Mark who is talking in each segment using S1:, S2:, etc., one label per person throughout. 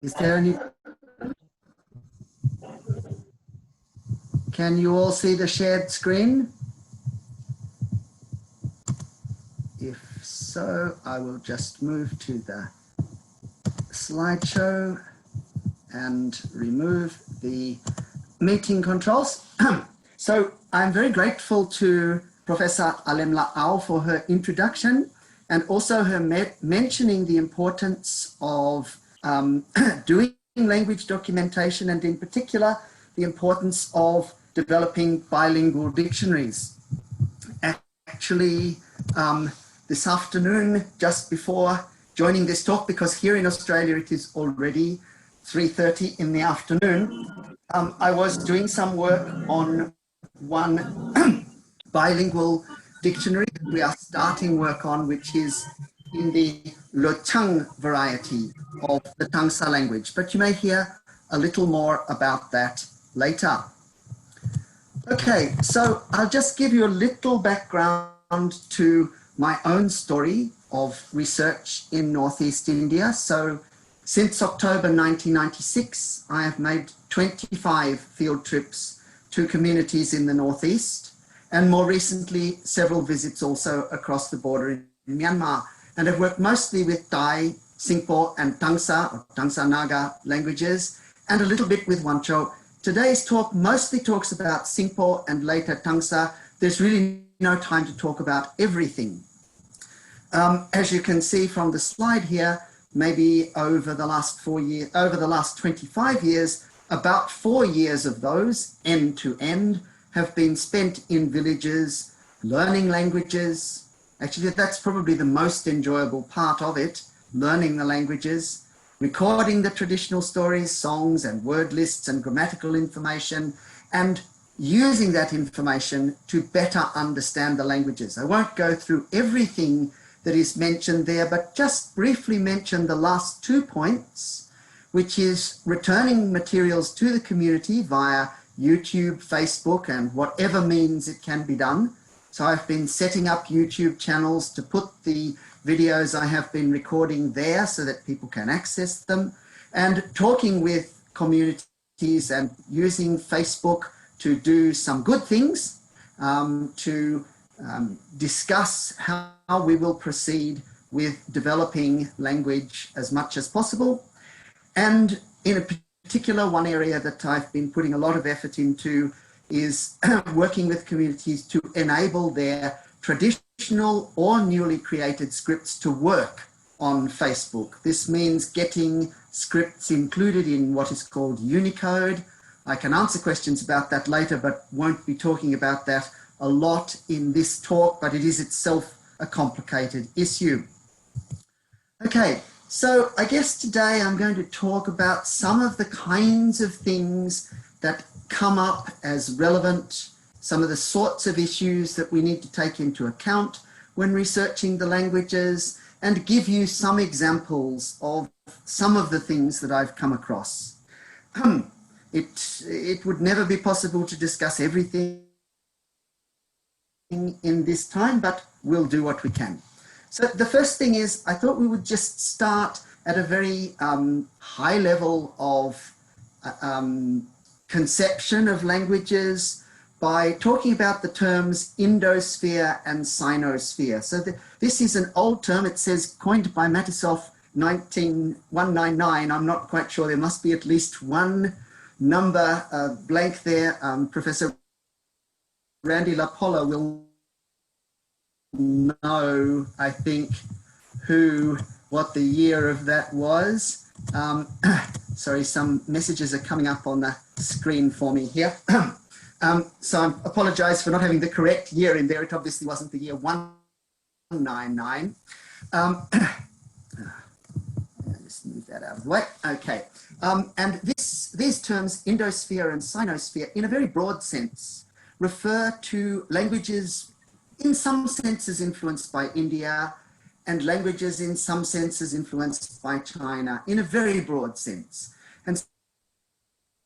S1: Is there any? Can you all see the shared screen? If so, I will just move to the slideshow and remove the meeting controls. So I'm very grateful to Professor Alemla Au for her introduction and also her mentioning the importance of doing language documentation, and in particular, the importance of developing bilingual dictionaries. Actually, this afternoon, just before joining this talk, because here in Australia it is already 3:30 in the afternoon, I was doing some work on one bilingual dictionary that we are starting work on, which is in the Le Chang variety of the Tangsa language. But you may hear a little more about that later. Okay, so I'll just give you a little background to my own story of research in Northeast India. So since October 1996, I have made 25 field trips to communities in the Northeast, and more recently, several visits also across the border in Myanmar. And I've worked mostly with Thai, Singpo, and Tangsa, or Tangsa Naga languages, and a little bit with Wancho. Today's talk mostly talks about Singpo and later Tangsa. There's really no time to talk about everything. As you can see from the slide here, maybe over the last 25 years, about 4 years of those, end to end, have been spent in villages, learning languages. Actually, that's probably the most enjoyable part of it, learning the languages, recording the traditional stories, songs, and word lists and grammatical information, and using that information to better understand the languages. I won't go through everything that is mentioned there, but just briefly mention the last 2 points, which is returning materials to the community via YouTube, Facebook, and whatever means it can be done. So I've been setting up YouTube channels to put the videos I have been recording there so that people can access them, and talking with communities and using Facebook to do some good things, to discuss how we will proceed with developing language as much as possible. And in a particular, one area that I've been putting a lot of effort into is working with communities to enable their traditional or newly created scripts to work on Facebook. This means getting scripts included in what is called Unicode. I can answer questions about that later, but won't be talking about that a lot in this talk, but it is itself a complicated issue. Okay, so I guess today I'm going to talk about some of the kinds of things that come up as relevant, some of the sorts of issues that we need to take into account when researching the languages, and give you some examples of some of the things that I've come across. It would never be possible to discuss everything in this time, but we'll do what we can. So the first thing is, I thought we would just start at a very high level of conception of languages by talking about the terms Indosphere and Sinosphere. So this is an old term. It says coined by Matisoff 199. I'm not quite sure. There must be at least one number blank there. Professor Randy LaPolla will know, I think, what the year of that was. Sorry, some messages are coming up on the screen for me here. So I apologize for not having the correct year in there. It obviously wasn't the year 199. Just move that out of the way. Okay. And these terms, Indosphere and Sinosphere, in a very broad sense, refer to languages in some senses influenced by India, and languages in some senses influenced by China, in a very broad sense. And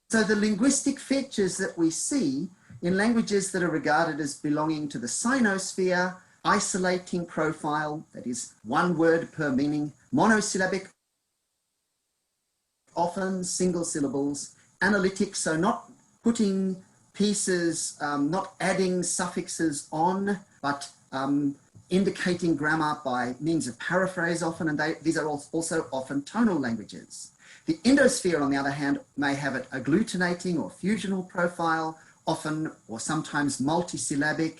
S1: so the linguistic features that we see in languages that are regarded as belonging to the Sinosphere, isolating profile, that is one word per meaning, monosyllabic often single syllables. Analytic, so not putting pieces, not adding suffixes on, but indicating grammar by means of paraphrase often, and these are also often tonal languages. The Indosphere, on the other hand, may have an agglutinating or fusional profile, often or sometimes multisyllabic,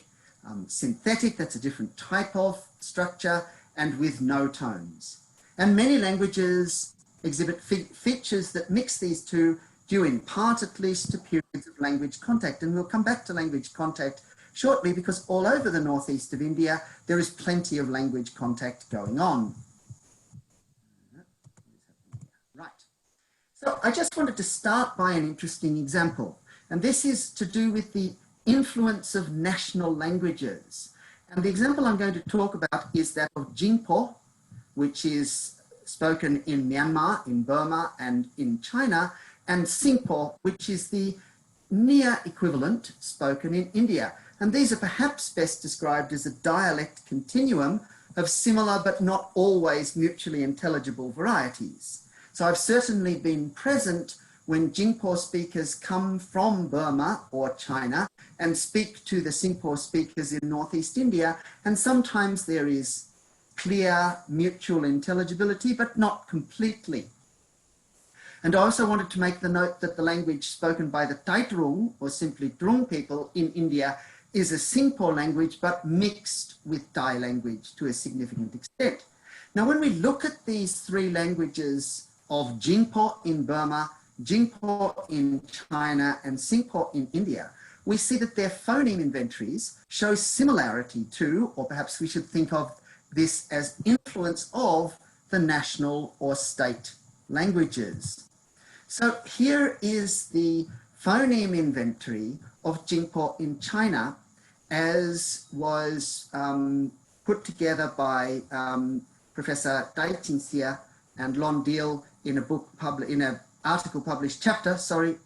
S1: synthetic, that's a different type of structure, and with no tones. And many languages exhibit features that mix these two, due in part at least to periods of language contact. And we'll come back to language contact shortly, because all over the northeast of India, there is plenty of language contact going on. Right. So I just wanted to start by an interesting example. And this is to do with the influence of national languages. And the example I'm going to talk about is that of Jingpo, which is spoken in Myanmar, in Burma, and in China, and Singpo, which is the near equivalent spoken in India. And these are perhaps best described as a dialect continuum of similar but not always mutually intelligible varieties. So I've certainly been present when Jingpo speakers come from Burma or China and speak to the Singpo speakers in Northeast India, and sometimes there is clear mutual intelligibility, but not completely. And I also wanted to make the note that the language spoken by the Taitrung, or simply Trung people in India, is a Singpo language, but mixed with Thai language to a significant extent. Now, when we look at these three languages of Jingpo in Burma, Jingpo in China, and Singpo in India, we see that their phoneme inventories show similarity to, or perhaps we should think of this as influence of, the national or state languages. So here is the phoneme inventory of Jingpo in China, as was put together by Professor Dai Tinxia and Lon Deal in a book, in an article published,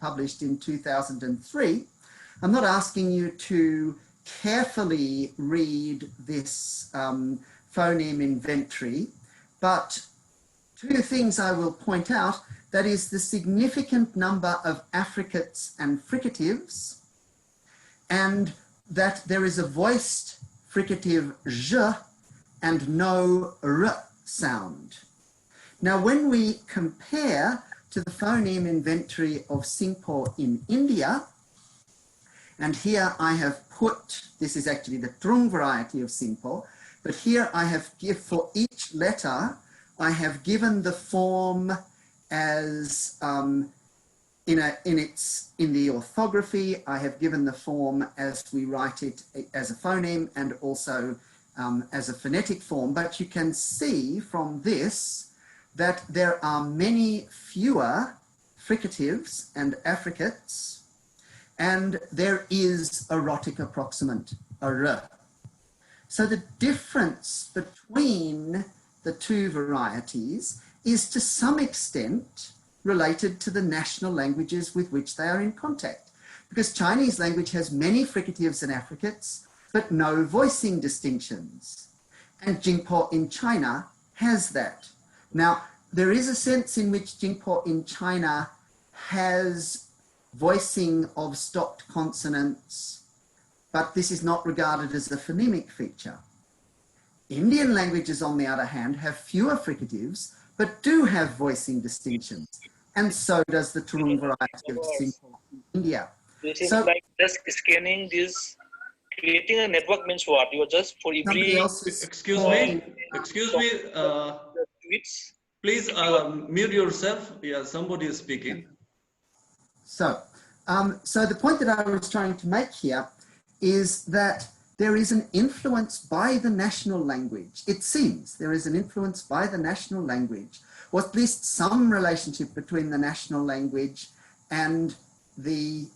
S1: published in 2003. I'm not asking you to carefully read this phoneme inventory, but two things I will point out. That is the significant number of affricates and fricatives, and that there is a voiced fricative zh and no r sound. Now, when we compare to the phoneme inventory of Singpo in India, and here I have put, this is actually the Trung variety of Singpo, but here I have for each letter, I have given the form as in the orthography. I have given the form as we write it as a phoneme, and also as a phonetic form. But you can see from this that there are many fewer fricatives and affricates, and there is a rhotic approximant, a r. So the difference between the two varieties is to some extent related to the national languages with which they are in contact, because Chinese language has many fricatives and affricates, but no voicing distinctions. And Jingpo in China has that. Now, there is a sense in which Jingpo in China has voicing of stopped consonants, but this is not regarded as a phonemic feature. Indian languages, on the other hand, have fewer fricatives, but do have voicing distinctions. And so does the Trung variety of Singpo in India.
S2: This is like just scanning this, creating a network means what? You're just for every...
S3: Excuse me, please mute yourself. Yeah, somebody is speaking.
S1: So the point that I was trying to make here is that there is an influence by the national language. It seems there is an influence by the national language, or at least some relationship between the national language and the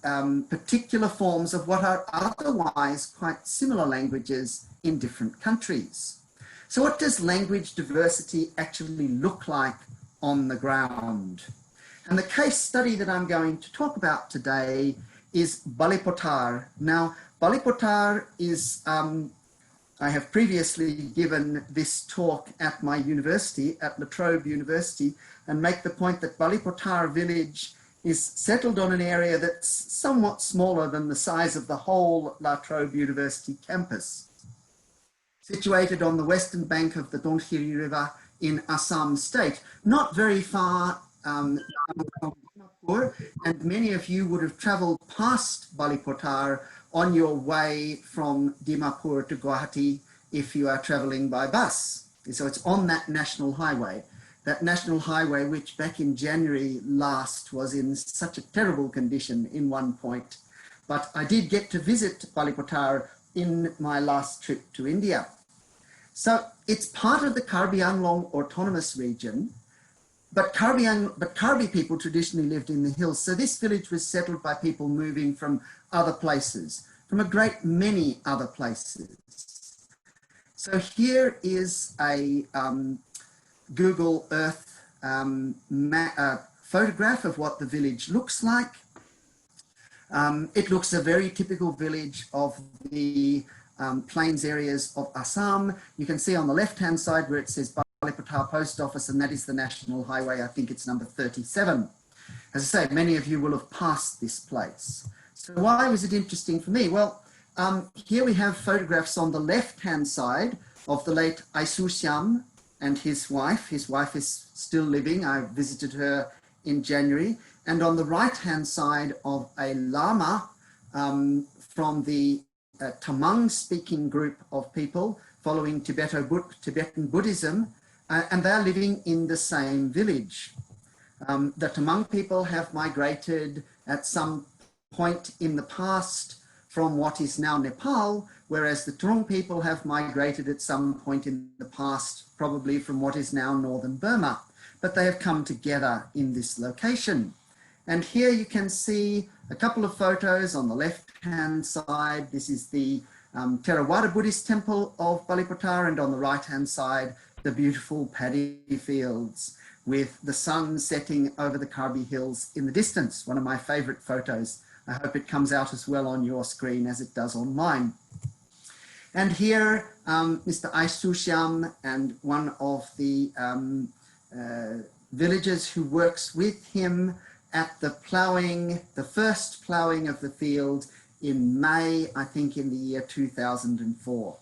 S1: particular forms of what are otherwise quite similar languages in different countries. So what does language diversity actually look like on the ground? And the case study that I'm going to talk about today is Balipotar. Now, Balipotar is I have previously given this talk at my university, at La Trobe University, and make the point that Balipotar village is settled on an area that's somewhat smaller than the size of the whole La Trobe University campus. Situated on the western bank of the Dongkhiri River in Assam state, not very far from Dimapur, and many of you would have traveled past Balipotar on your way from Dimapur to Guwahati if you are traveling by bus. So it's on that national highway which back in January last was in such a terrible condition in one point. But I did get to visit Balipotar in my last trip to India. So it's part of the Karbi Anglong Autonomous Region, but Karbi people traditionally lived in the hills. So this village was settled by people moving from other places, from a great many other places. So here is a Google Earth photograph of what the village looks like. It looks a very typical village of the plains areas of Assam. You can see on the left-hand side where it says Balipotar Post Office, and that is the national highway. I think it's number 37. As I say, many of you will have passed this place. So why was it interesting for me? Well, here we have photographs on the left-hand side of the late Aisusyam and his wife. His wife is still living. I visited her in January. And on the right-hand side of a Lama from the Tamang-speaking group of people following Tibetan Buddhism, and they're living in the same village. The Tamang people have migrated at some point in the past from what is now Nepal, whereas the Turung people have migrated at some point in the past, probably from what is now northern Burma. But they have come together in this location. And here you can see a couple of photos on the left-hand side. This is the Theravada Buddhist temple of Balipotar, and on the right-hand side, the beautiful paddy fields with the sun setting over the Karbi hills in the distance. One of my favorite photos. I hope it comes out as well on your screen as it does on mine. And here, Mr. Aisusyam and one of the villagers who works with him at the ploughing, the first ploughing of the field in May, I think in the year 2004.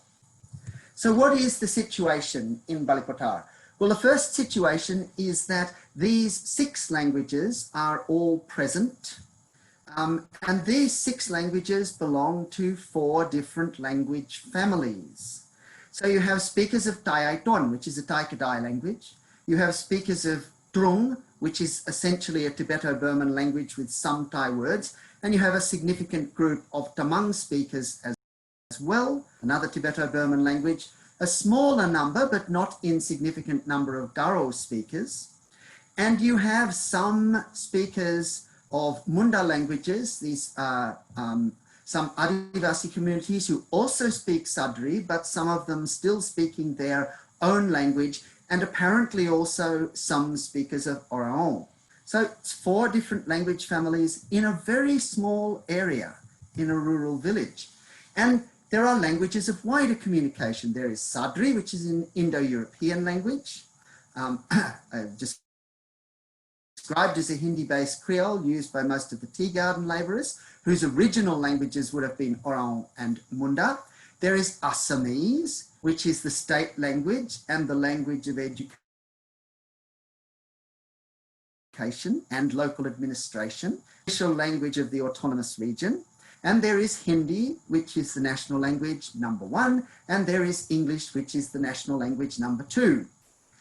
S1: So what is the situation in Balipotar? Well, the first situation is that these 6 languages are all present. And these 6 languages belong to 4 different language families. So you have speakers of Dayaiton, which is a Tai-Kadai language. You have speakers of Trung, which is essentially a Tibeto-Burman language with some Thai words. And you have a significant group of Tamang speakers as well, another Tibeto-Burman language, a smaller number, but not insignificant number of Garo speakers. And you have some speakers of Munda languages. These are some Adivasi communities who also speak Sadri, but some of them still speaking their own language, and apparently also some speakers of Oraon. So it's 4 different language families in a very small area in a rural village. And there are languages of wider communication. There is Sadri, which is an Indo-European language, just described as a Hindi-based Creole used by most of the tea garden labourers, whose original languages would have been Oraon and Munda. There is Assamese, which is the state language and the language of education and local administration, official language of the autonomous region. And there is Hindi, which is the national language number 1, and there is English, which is the national language number 2.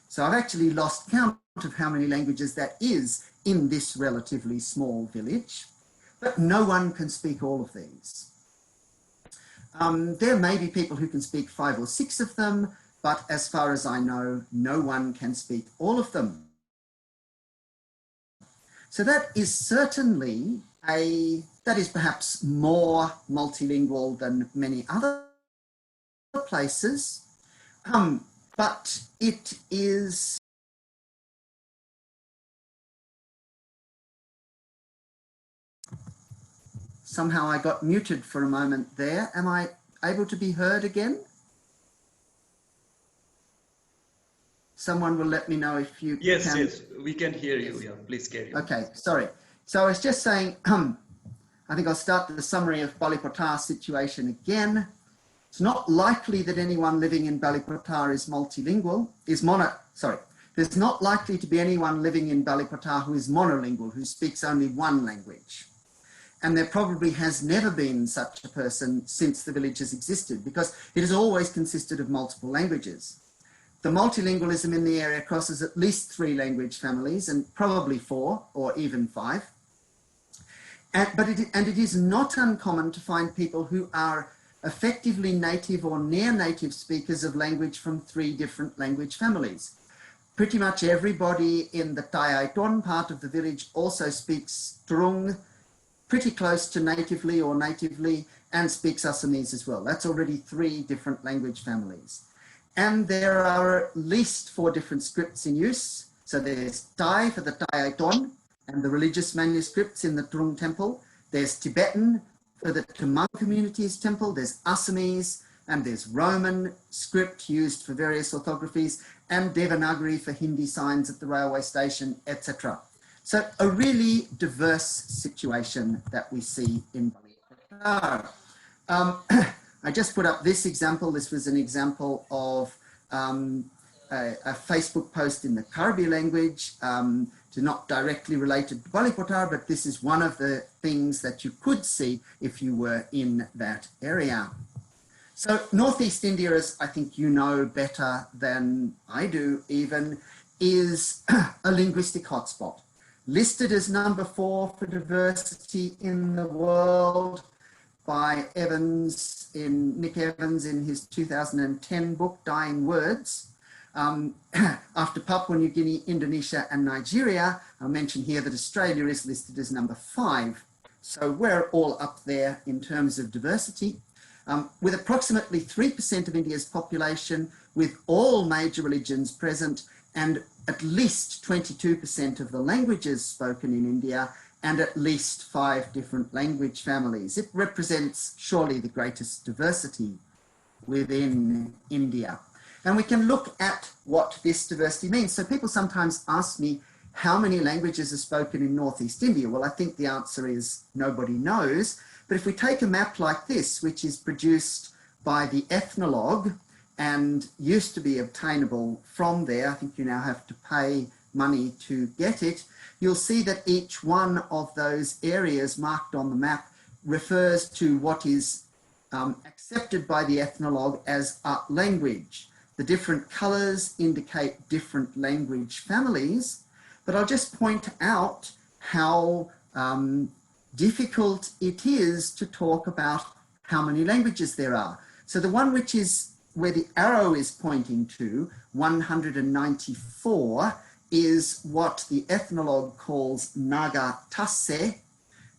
S1: So I've actually lost count of how many languages that is in this relatively small village, but no one can speak all of these. There may be people who can speak 5 or 6 of them, but as far as I know, no one can speak all of them. So that is certainly that is perhaps more multilingual than many other places, but it is somehow I got muted for a moment there. Am I able to be heard again? someone will let me know if you
S3: Yes,
S1: can.
S3: yes, we can hear you. Yeah, please carry on.
S1: Okay, sorry. So I was just saying, I think I'll start the summary of Balipotar's situation again. It's not likely that anyone living in Balipotar is multilingual, there's not likely to be anyone living in Balipotar who is monolingual, who speaks only one language. And there probably has never been such a person since the village has existed, because it has always consisted of multiple languages. The multilingualism in the area crosses at least 3 language families, and probably 4 or even 5. And it is not uncommon to find people who are effectively native or near native speakers of language from 3 different language families. Pretty much everybody in the Tayaiton part of the village also speaks Trung, pretty close to natively or natively, and speaks Assamese as well. That's already 3 different language families. And there are at least 4 different scripts in use. So there's Thai for the Tayaiton and the religious manuscripts in the Trung temple. There's Tibetan for the Tamang community's temple. There's Assamese, and there's Roman script used for various orthographies, and Devanagari for Hindi signs at the railway station, etc. So a really diverse situation that we see in Balipotar. I just put up this example. This was an example of a Facebook post in the Karbi language, not directly related to Balipotar, but this is one of the things that you could see if you were in that area. So Northeast India, as I think you know better than I do even, is a linguistic hotspot. Listed as number 4 for diversity in the world by Nick Evans in his 2010 book, Dying Words. After Papua New Guinea, Indonesia, and Nigeria, I'll mention here that Australia is listed as number 5. So we're all up there in terms of diversity. With approximately 3% of India's population, with all major religions present, and at least 22% of the languages spoken in India, and at least 5 different language families. It represents surely the greatest diversity within India. And we can look at what this diversity means. So people sometimes ask me, how many languages are spoken in Northeast India? Well, I think the answer is nobody knows. But if we take a map like this, which is produced by the Ethnologue and used to be obtainable from there, I think you now have to pay money to get it, you'll see that each one of those areas marked on the map refers to what is accepted by the Ethnologue as a language. The different colors indicate different language families, but I'll just point out how difficult it is to talk about how many languages there are. So the one which is where the arrow is pointing to, 194, is what the Ethnologue calls Naga Tasse,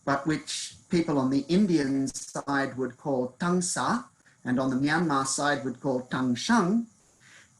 S1: but which people on the Indian side would call Tangsa, and on the Myanmar side would call Tangshang.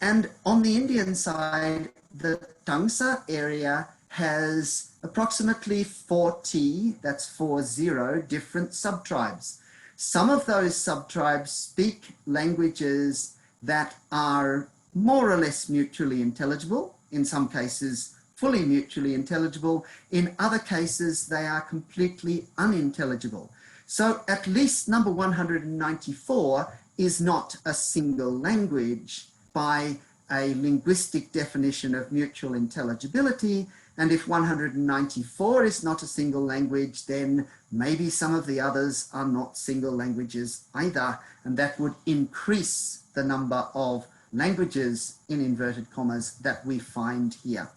S1: And on the Indian side, the Tangsa area has approximately 40, that's 40, different subtribes. Some of those subtribes speak languages that are more or less mutually intelligible, in some cases fully mutually intelligible, in other cases they are completely unintelligible. So at least number 194 is not a single language by a linguistic definition of mutual intelligibility, and if 194 is not a single language, then maybe some of the others are not single languages either, and that would increase the number of languages, in inverted commas, that we find here.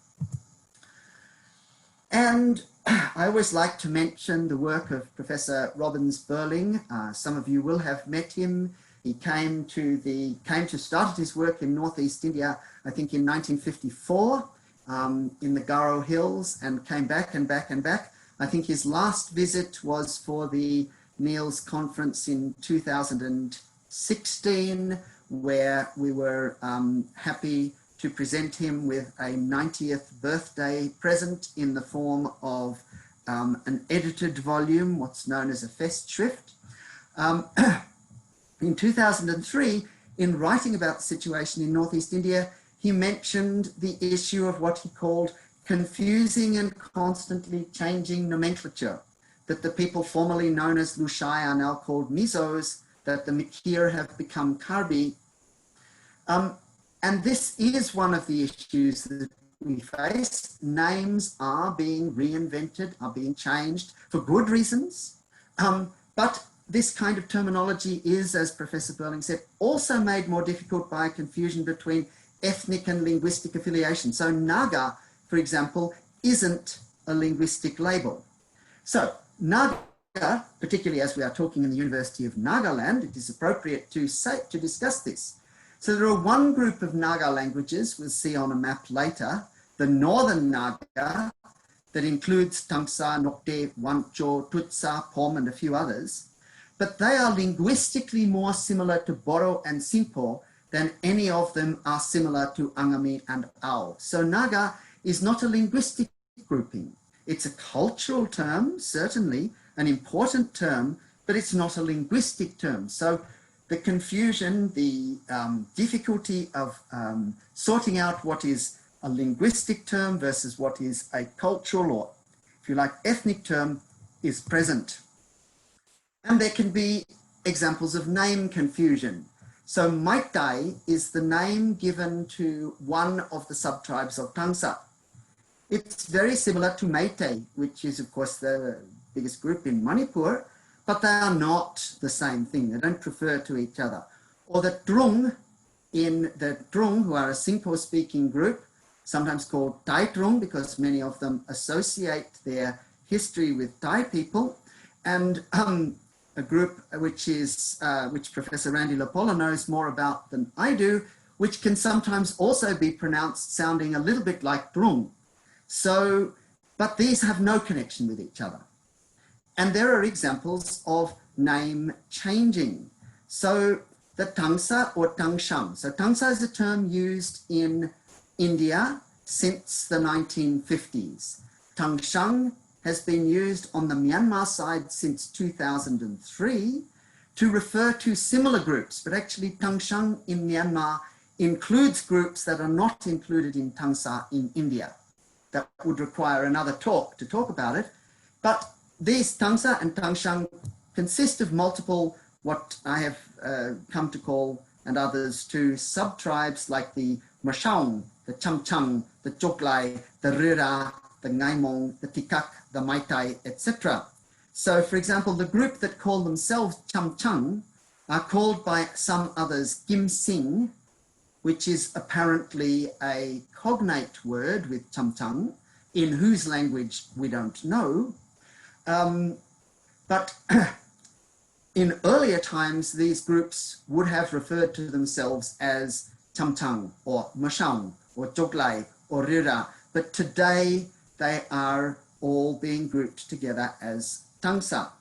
S1: And I always like to mention the work of Professor Robbins-Burling. Some of you will have met him. He came to start his work in Northeast India, I think in 1954, in the Garo Hills, and came back and back and back. I think his last visit was for the Niels conference in 2016, where we were happy to present him with a 90th birthday present in the form of an edited volume, what's known as a Festschrift. In 2003, in writing about the situation in Northeast India, he mentioned the issue of what he called confusing and constantly changing nomenclature, that the people formerly known as Lushai are now called Mizos, that the Mikir have become Karbi. And this is one of the issues that we face. Names are being reinvented, are being changed for good reasons. But this kind of terminology is, as Professor Burling said, also made more difficult by confusion between ethnic and linguistic affiliation. So Naga, for example, isn't a linguistic label. So Naga, particularly as we are talking in the University of Nagaland, it is appropriate to discuss this. So there are one group of Naga languages we'll see on a map later, the Northern Naga, that includes Tangsa, Nokte, Wancho, Tutsa, Pom, and a few others. But they are linguistically more similar to Boro and Simpo than any of them are similar to Angami and Ao. So Naga is not a linguistic grouping. It's a cultural term, certainly an important term, but it's not a linguistic term. So the confusion, the difficulty of sorting out what is a linguistic term versus what is a cultural or, if you like, ethnic term is present. And there can be examples of name confusion. So Maitai is the name given to one of the subtribes of Tangsa. It's very similar to Meitei, which is of course the biggest group in Manipur, but they are not the same thing. They don't refer to each other. Or the Trung, who are a Singpo-speaking group, sometimes called Thai Trung because many of them associate their history with Thai people, and a group which Professor Randy Lapola knows more about than I do, which can sometimes also be pronounced sounding a little bit like Trung. So, but these have no connection with each other. And there are examples of name changing. So the Tangsa or Tangshang. So Tangsa is a term used in India since the 1950s. Tangshang has been used on the Myanmar side since 2003 to refer to similar groups, but actually Tangshang in Myanmar includes groups that are not included in Tangsa in India. That would require another talk to talk about it. But these Tangsa and Tangshang consist of multiple, what I have come to call, and others too, sub-tribes like the Mashaung, the Chamchang, the Choklai, the Rira, the Ngaimong, the Tikak, the Maitai, etc. So, for example, the group that call themselves Chamchang are called by some others Kim Sing, which is apparently a cognate word with Chamchang, in whose language we don't know. But in earlier times, these groups would have referred to themselves as Chamchang or Mashaung or Choklai or Rira, but today they are all being grouped together as Tangsa.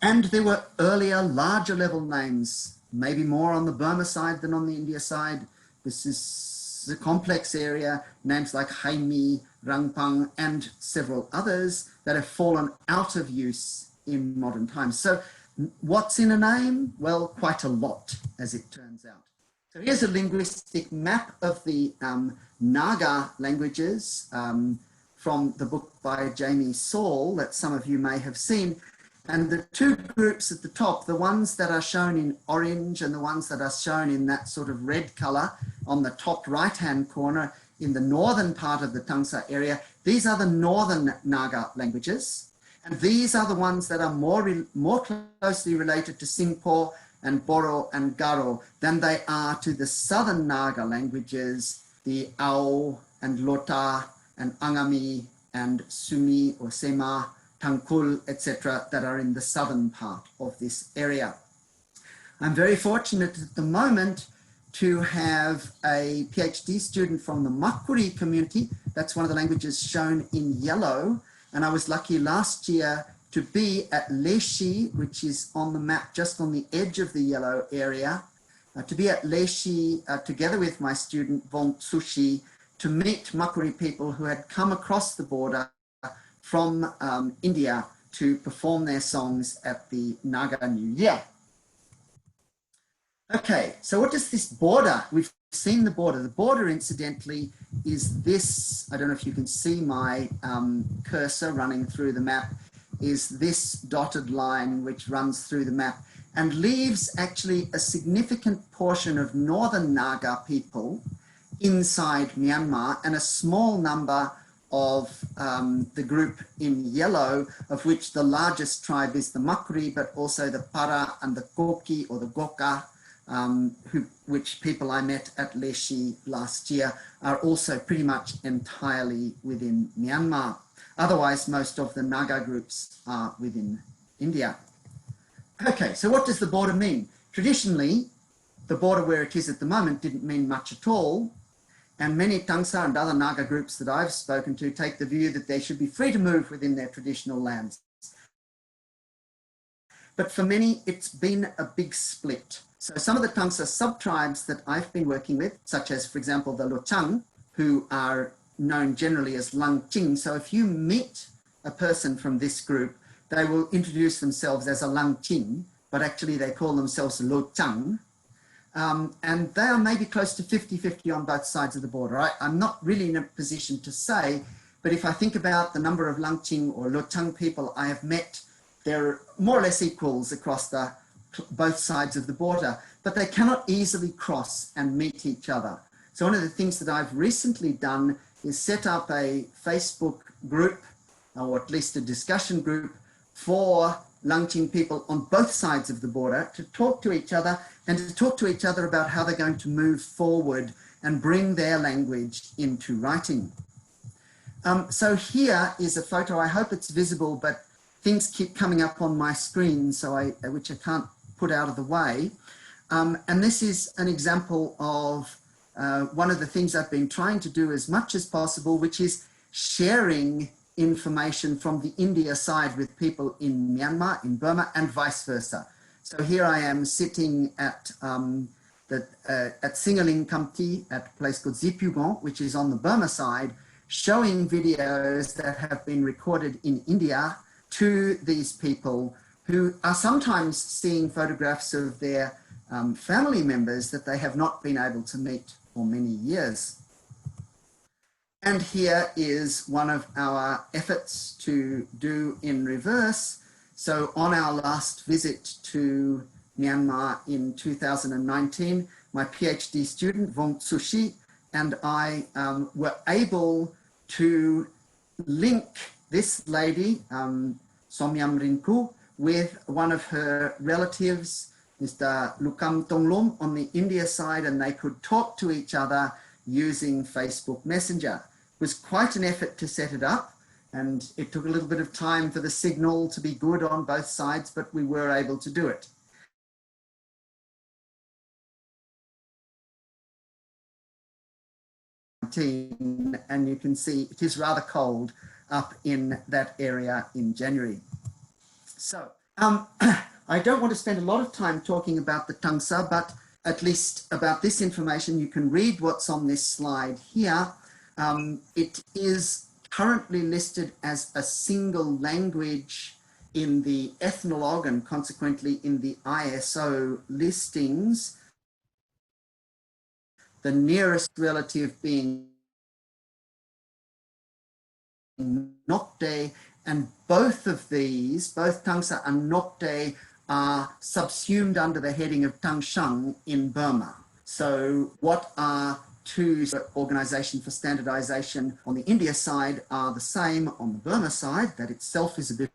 S1: And there were earlier larger level names, maybe more on the Burma side than on the India side. This is a complex area, names like Haimi, Rangpang, and several others that have fallen out of use in modern times. So what's in a name? Well, quite a lot, as it turns out. So here's a linguistic map of the Naga languages from the book by Jamie Saul that some of you may have seen. And the two groups at the top, the ones that are shown in orange and the ones that are shown in that sort of red color on the top right-hand corner in the northern part of the Tangsa area, these are the northern Naga languages. And these are the ones that are more closely related to Singpo and Boro and Garo than they are to the southern Naga languages, the Ao and Lota and Angami and Sumi or Sema, Tangkul, etc., that are in the southern part of this area. I'm very fortunate at the moment to have a PhD student from the Makuri community. That's one of the languages shown in yellow. And I was lucky last year to be at Leshi, which is on the map just on the edge of the yellow area, to be at Leshi together with my student Vong Tsushi to meet Makuri people who had come across the border from India to perform their songs at the Naga New Year. Okay, so what does this border, we've seen the border. The border, incidentally, is this, I don't know if you can see my cursor running through the map, is this dotted line which runs through the map and leaves actually a significant portion of northern Naga people inside Myanmar and a small number of the group in yellow, of which the largest tribe is the Makuri, but also the Para and the Koki or the Goka, which people I met at Leshi last year, are also pretty much entirely within Myanmar. Otherwise, most of the Naga groups are within India. Okay, so what does the border mean? Traditionally, the border where it is at the moment didn't mean much at all. And many Tangsa and other Naga groups that I've spoken to take the view that they should be free to move within their traditional lands. But for many, it's been a big split. So some of the Tangsa sub-tribes that I've been working with, such as, for example, the Lochang, who are known generally as Langching. So if you meet a person from this group, they will introduce themselves as a Langching, but actually they call themselves Lochang. And they are maybe close to 50-50 on both sides of the border. I'm not really in a position to say, but if I think about the number of Langching or Lochang people I have met, they're more or less equals across both sides of the border, but they cannot easily cross and meet each other. So one of the things that I've recently done is set up a Facebook group, or at least a discussion group, for Langching people on both sides of the border to talk to each other and to talk to each other about how they're going to move forward and bring their language into writing. So here is a photo. I hope it's visible, but things keep coming up on my screen, which I can't put out of the way. And this is an example of one of the things I've been trying to do as much as possible, which is sharing information from the India side with people in Myanmar, in Burma, and vice versa. So here I am sitting at Singaling Kamti at a place called Zipugon, which is on the Burma side, showing videos that have been recorded in India to these people who are sometimes seeing photographs of their family members that they have not been able to meet for many years. And here is one of our efforts to do in reverse. So on our last visit to Myanmar in 2019, my PhD student, Vong Tsushi, and I were able to link this lady, Somyam Rinku, with one of her relatives, Mr. Lukam Tonglom, on the India side, and they could talk to each other using Facebook Messenger. It was quite an effort to set it up, and it took a little bit of time for the signal to be good on both sides, but we were able to do it. And you can see it is rather cold up in that area in January. So I don't want to spend a lot of time talking about the Tangsa, but at least about this information. You can read what's on this slide here. It is currently listed as a single language in the ethnologue and consequently in the ISO listings, the nearest relative being Nokte, and both of these, both Tangsa and Nokte, are subsumed under the heading of Tangshang in Burma. So what are two organizations for standardization on the India side are the same on the Burma side. That itself is a bit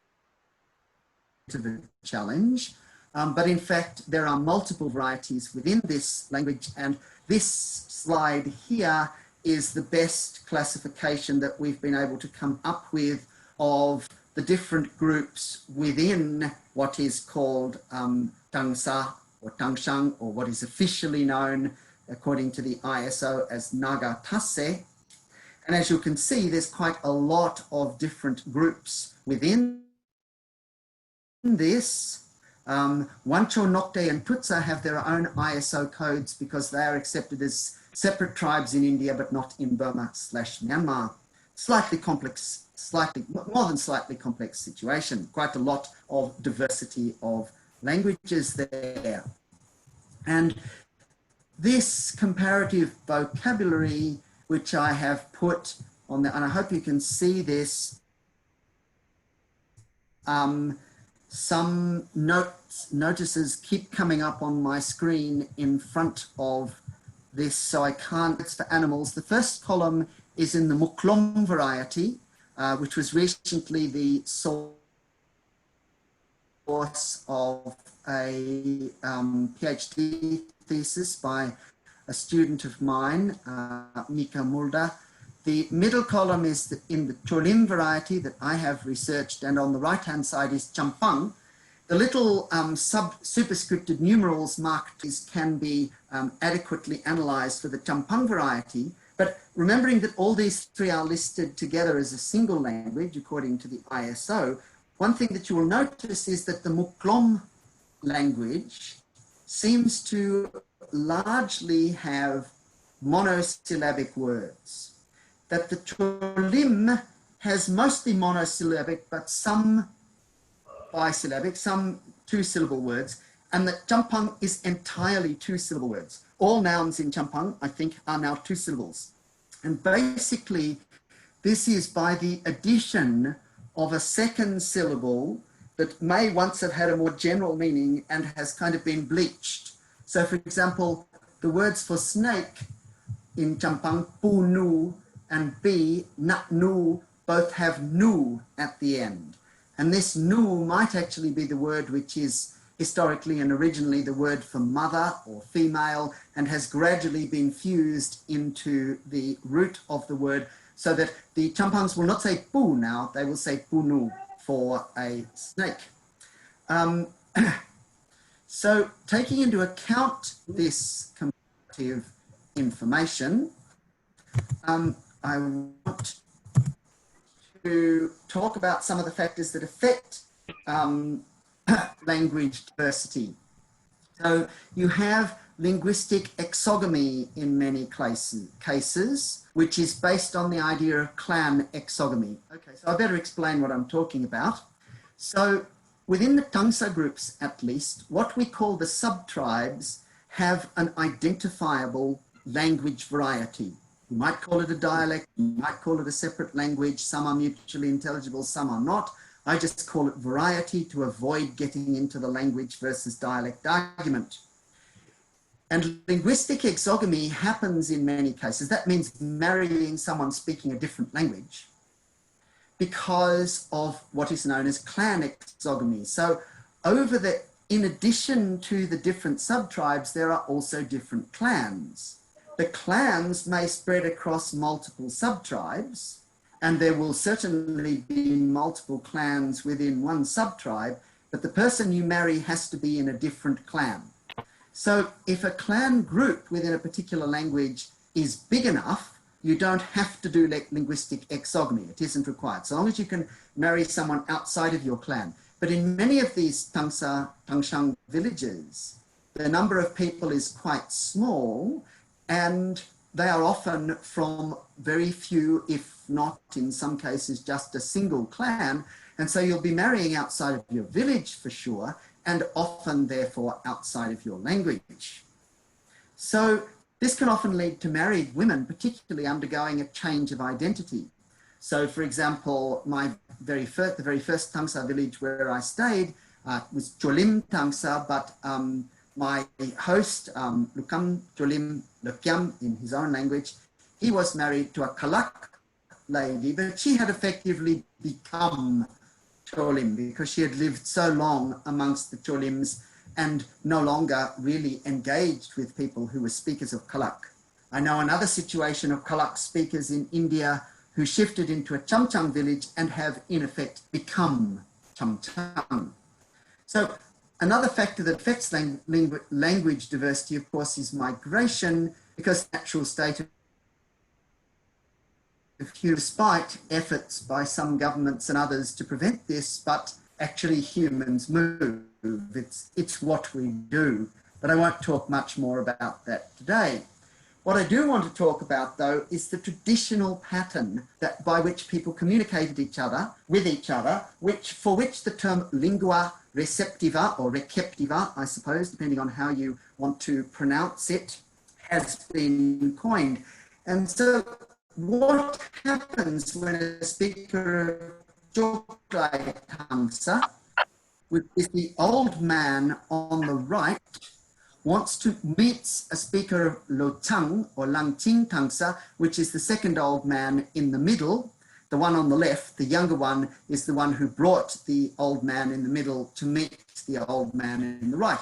S1: of a challenge. But in fact, there are multiple varieties within this language, and this slide here is the best classification that we've been able to come up with of the different groups within what is called Tangsa or Tangshang, or what is officially known according to the ISO as Naga Tasse. And as you can see, there's quite a lot of different groups within this. Wancho, Nokte and Tutsa have their own ISO codes because they are accepted as separate tribes in India, but not in Burma/Myanmar. Slightly complex, more than slightly complex situation. Quite a lot of diversity of languages there. And this comparative vocabulary, which I have put on the, and I hope you can see this, some notices keep coming up on my screen in front of this, so I can't, it's for animals. The first column is in the Muklum variety, which was recently the source of a PhD thesis by a student of mine, Mika Mulda. The middle column is in the Cholim variety that I have researched, and on the right-hand side is Champang. The little superscripted numerals marked can be adequately analyzed for the Champang variety, but remembering that all these three are listed together as a single language according to the ISO, one thing that you will notice is that the Muklom language seems to largely have monosyllabic words. That the Cholim has mostly monosyllabic, but some bisyllabic, some two-syllable words, and that Champang is entirely two-syllable words. All nouns in Champang, I think, are now two syllables. And basically, this is by the addition of a second syllable that may once have had a more general meaning and has kind of been bleached. So, for example, the words for snake in Champang, pu nu and bi, nat nu, both have nu at the end. And this nu might actually be the word which is historically and originally the word for mother or female, and has gradually been fused into the root of the word, so that the Champangs will not say pu now, they will say punu for a snake. So taking into account this comparative information, I want to talk about some of the factors that affect language diversity. So you have linguistic exogamy in many cases, which is based on the idea of clan exogamy. Okay, so I better explain what I'm talking about. So within the Tangsa groups, at least, what we call the sub-tribes have an identifiable language variety. You might call it a dialect, you might call it a separate language, some are mutually intelligible, some are not. I just call it variety to avoid getting into the language versus dialect argument. And linguistic exogamy happens in many cases. That means marrying someone speaking a different language because of what is known as clan exogamy. So in addition to the different sub-tribes, there are also different clans. The clans may spread across multiple sub-tribes, and there will certainly be multiple clans within one sub-tribe, but the person you marry has to be in a different clan. So if a clan group within a particular language is big enough, you don't have to do linguistic exogamy. It isn't required, so long as you can marry someone outside of your clan. But in many of these Tangshang villages, the number of people is quite small, and they are often from very few, if not in some cases just a single clan, and so you'll be marrying outside of your village for sure, and often therefore outside of your language. So this can often lead to married women particularly undergoing a change of identity. So for example, the very first Tangsa village where I stayed was Cholim Tangsa, but my host, Lukam Cholim Lukyam in his own language, he was married to a Kalak lady, but she had effectively become Cholim because she had lived so long amongst the Cholims and no longer really engaged with people who were speakers of Kalak. I know another situation of Kalak speakers in India who shifted into a Chamchang village and have in effect become Chamchang. So another factor that affects language diversity, of course, is migration, because the natural state of despite efforts by some governments and others to prevent this, but actually humans move. It's what we do. But I won't talk much more about that today. What I do want to talk about, though, is the traditional pattern that by which people communicated with each other, for which the term lingua receptiva or receptiva, I suppose, depending on how you want to pronounce it, has been coined. And so what happens when a speaker of Joglai Tangsa, which is the old man on the right, wants to meet a speaker of Lotang or Langting Tangsa, which is the second old man in the middle. The one on the left, the younger one, is the one who brought the old man in the middle to meet the old man in the right.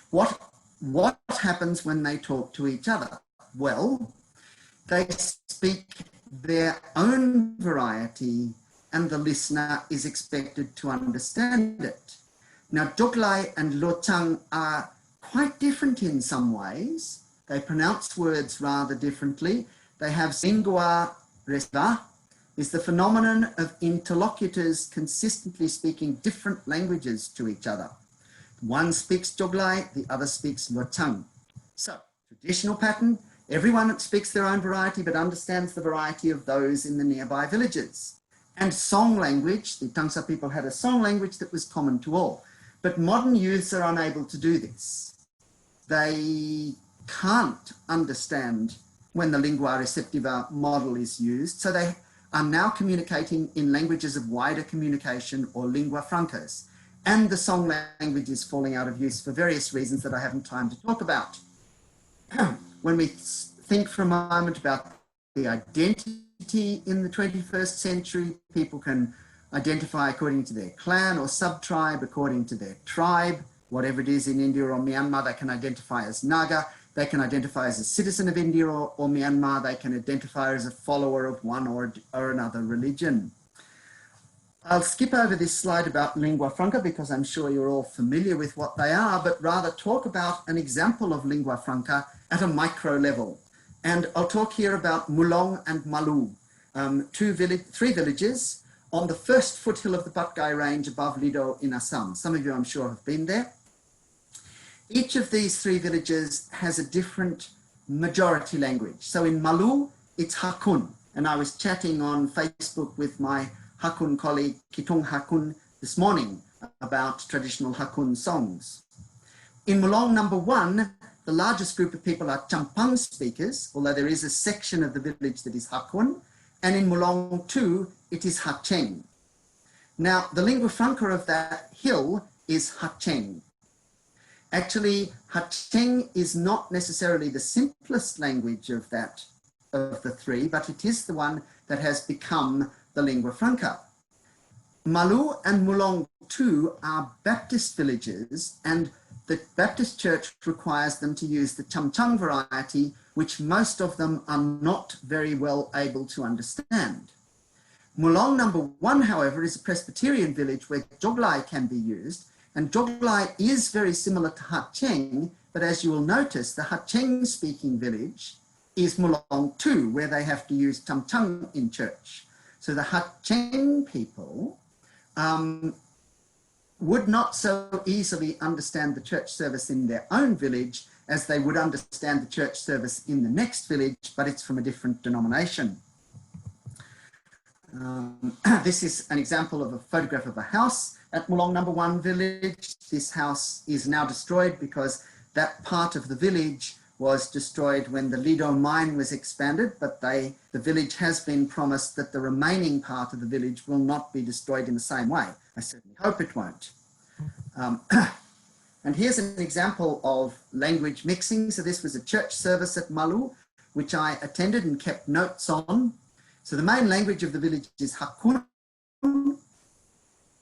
S1: What happens when they talk to each other? Well, they speak their own variety and the listener is expected to understand it. Now, Joglai and Lotang are quite different in some ways. They pronounce words rather differently. They have lingua receptiva, is the phenomenon of interlocutors consistently speaking different languages to each other. One speaks Joglai, the other speaks Lotang. So, traditional pattern, everyone speaks their own variety but understands the variety of those in the nearby villages. And song language, the Tangsa people had a song language that was common to all. But modern youths are unable to do this. They can't understand when the lingua receptiva model is used, so they are now communicating in languages of wider communication or lingua francas. And the song language is falling out of use for various reasons that I haven't time to talk about. When we think for a moment about the identity in the 21st century, people can identify according to their clan or sub-tribe, according to their tribe, whatever it is in India or Myanmar. They can identify as Naga, they can identify as a citizen of India or Myanmar, they can identify as a follower of one or another religion. I'll skip over this slide about lingua franca because I'm sure you're all familiar with what they are, but rather talk about an example of lingua franca at a micro level. And I'll talk here about Mulong and Malu, three villages on the first foothill of the Patkai range above Lido in Assam. Some of you, I'm sure, have been there. Each of these three villages has a different majority language. So in Malu, it's Hakun. And I was chatting on Facebook with my Hakun colleague, Kitung Hakun, this morning about traditional Hakun songs. In Mulong number 1, the largest group of people are Champang speakers, although there is a section of the village that is Hakun. And in Mulong 2, it is Hacheng. Now, the lingua franca of that hill is Hacheng. Actually, Hacheng is not necessarily the simplest language of the three, but it is the one that has become the lingua franca. Malu and Mulong 2 are Baptist villages, and the Baptist church requires them to use the Chamchang variety, which most of them are not very well able to understand. Mulong number 1, however, is a Presbyterian village where Joglai can be used, and Joglai is very similar to Hacheng, but as you will notice, the Hacheng speaking village is Mulong 2, where they have to use Chamchang in church. So the Hacheng people would not so easily understand the church service in their own village as they would understand the church service in the next village, but it's from a different denomination. This is an example of a photograph of a house at Mulong number 1 village. This house is now destroyed because that part of the village was destroyed when the Lido mine was expanded, but the village has been promised that the remaining part of the village will not be destroyed in the same way. I certainly hope it won't. And here's an example of language mixing. So this was a church service at Malu, which I attended and kept notes on. So the main language of the village is Hakun.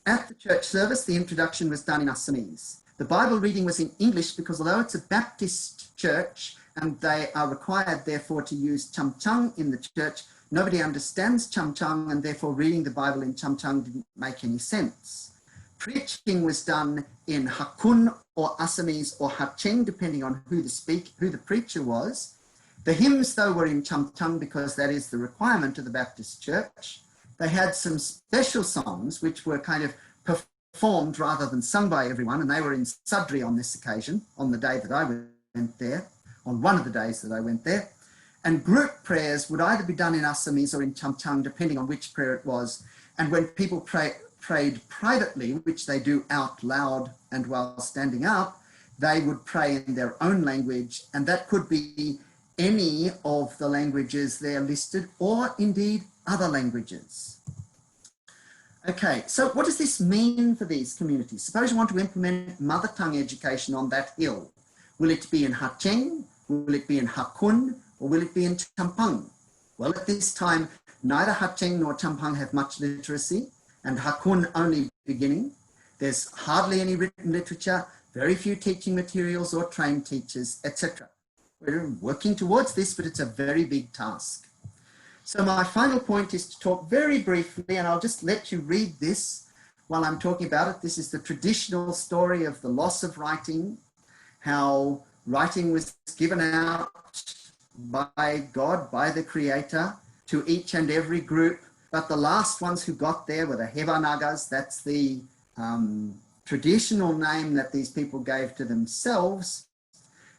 S1: At the church service, the introduction was done in Assamese. The Bible reading was in English because although it's a Baptist church and they are required therefore to use Chamchang in the church, nobody understands Chamchang and therefore reading the Bible in Chamchang didn't make any sense. Preaching was done in Hakun or Assamese or Hacheng, depending on who the preacher was. The hymns, though, were in Chamchang because that is the requirement of the Baptist church. They had some special songs which were kind of performed rather than sung by everyone, and they were in Sadri on this occasion, on the day that I went there, on one of the days that I went there. And group prayers would either be done in Assamese or in Chamchang, depending on which prayer it was. And when people prayed privately, which they do out loud and while standing up, they would pray in their own language, and that could be any of the languages there listed, or indeed other languages. Okay, so what does this mean for these communities? Suppose you want to implement mother tongue education on that hill. Will it be in Hacheng? Will it be in Hakun? Or will it be in Champang? Well, at this time, neither Hacheng nor Champang have much literacy, and Hakun only beginning. There's hardly any written literature, very few teaching materials or trained teachers, etc. We're working towards this, but it's a very big task. So my final point is to talk very briefly, and I'll just let you read this while I'm talking about it. This is the traditional story of the loss of writing, how writing was given out by God, by the Creator, to each and every group. But the last ones who got there were the Heva Nagas. That's the traditional name that these people gave to themselves.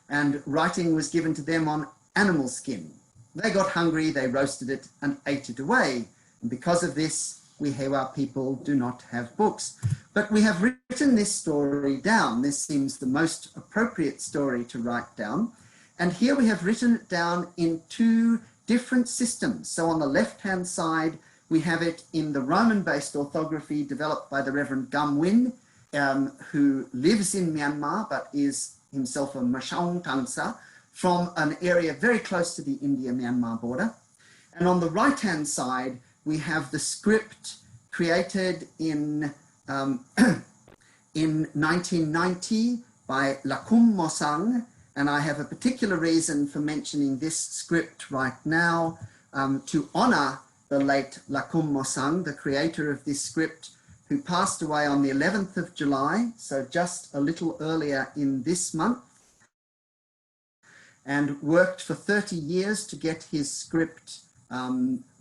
S1: And writing was given to them on animal skin. They got hungry, they roasted it and ate it away. And because of this, we Hewa people do not have books. But we have written this story down. This seems the most appropriate story to write down. And here we have written it down in two different systems. So on the left-hand side, we have it in the Roman-based orthography developed by the Reverend Gam Win, who lives in Myanmar, but is himself a Mashang Tangsa, from an area very close to the India-Myanmar border. And on the right-hand side, we have the script created in 1990 by Lakum Mosang. And I have a particular reason for mentioning this script right now, to honor the late Lakum Mosang, the creator of this script, who passed away on the 11th of July, so just a little earlier in this month, and worked for 30 years to get his script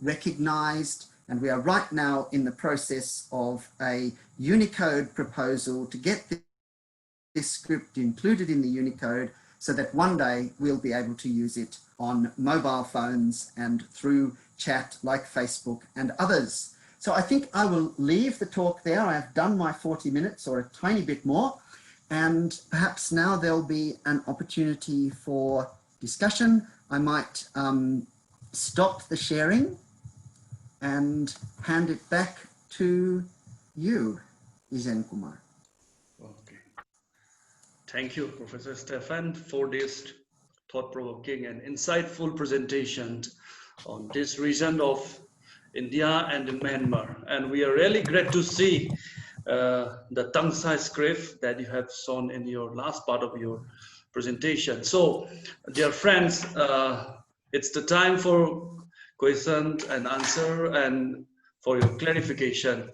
S1: recognized. And we are right now in the process of a Unicode proposal to get this script included in the Unicode, so that one day we'll be able to use it on mobile phones and through chat like Facebook and others. So I think I will leave the talk there. I have done my 40 minutes or a tiny bit more, and perhaps now there'll be an opportunity for discussion. I might stop the sharing and hand it back to you, Izen Kumar.
S3: Okay. Thank you, Professor Stefan, for this thought-provoking and insightful presentation on this region of India and Myanmar. And we are really glad to see the Tangsai script that you have shown in your last part of your presentation. So, dear friends, it's the time for question and answer and for your clarification.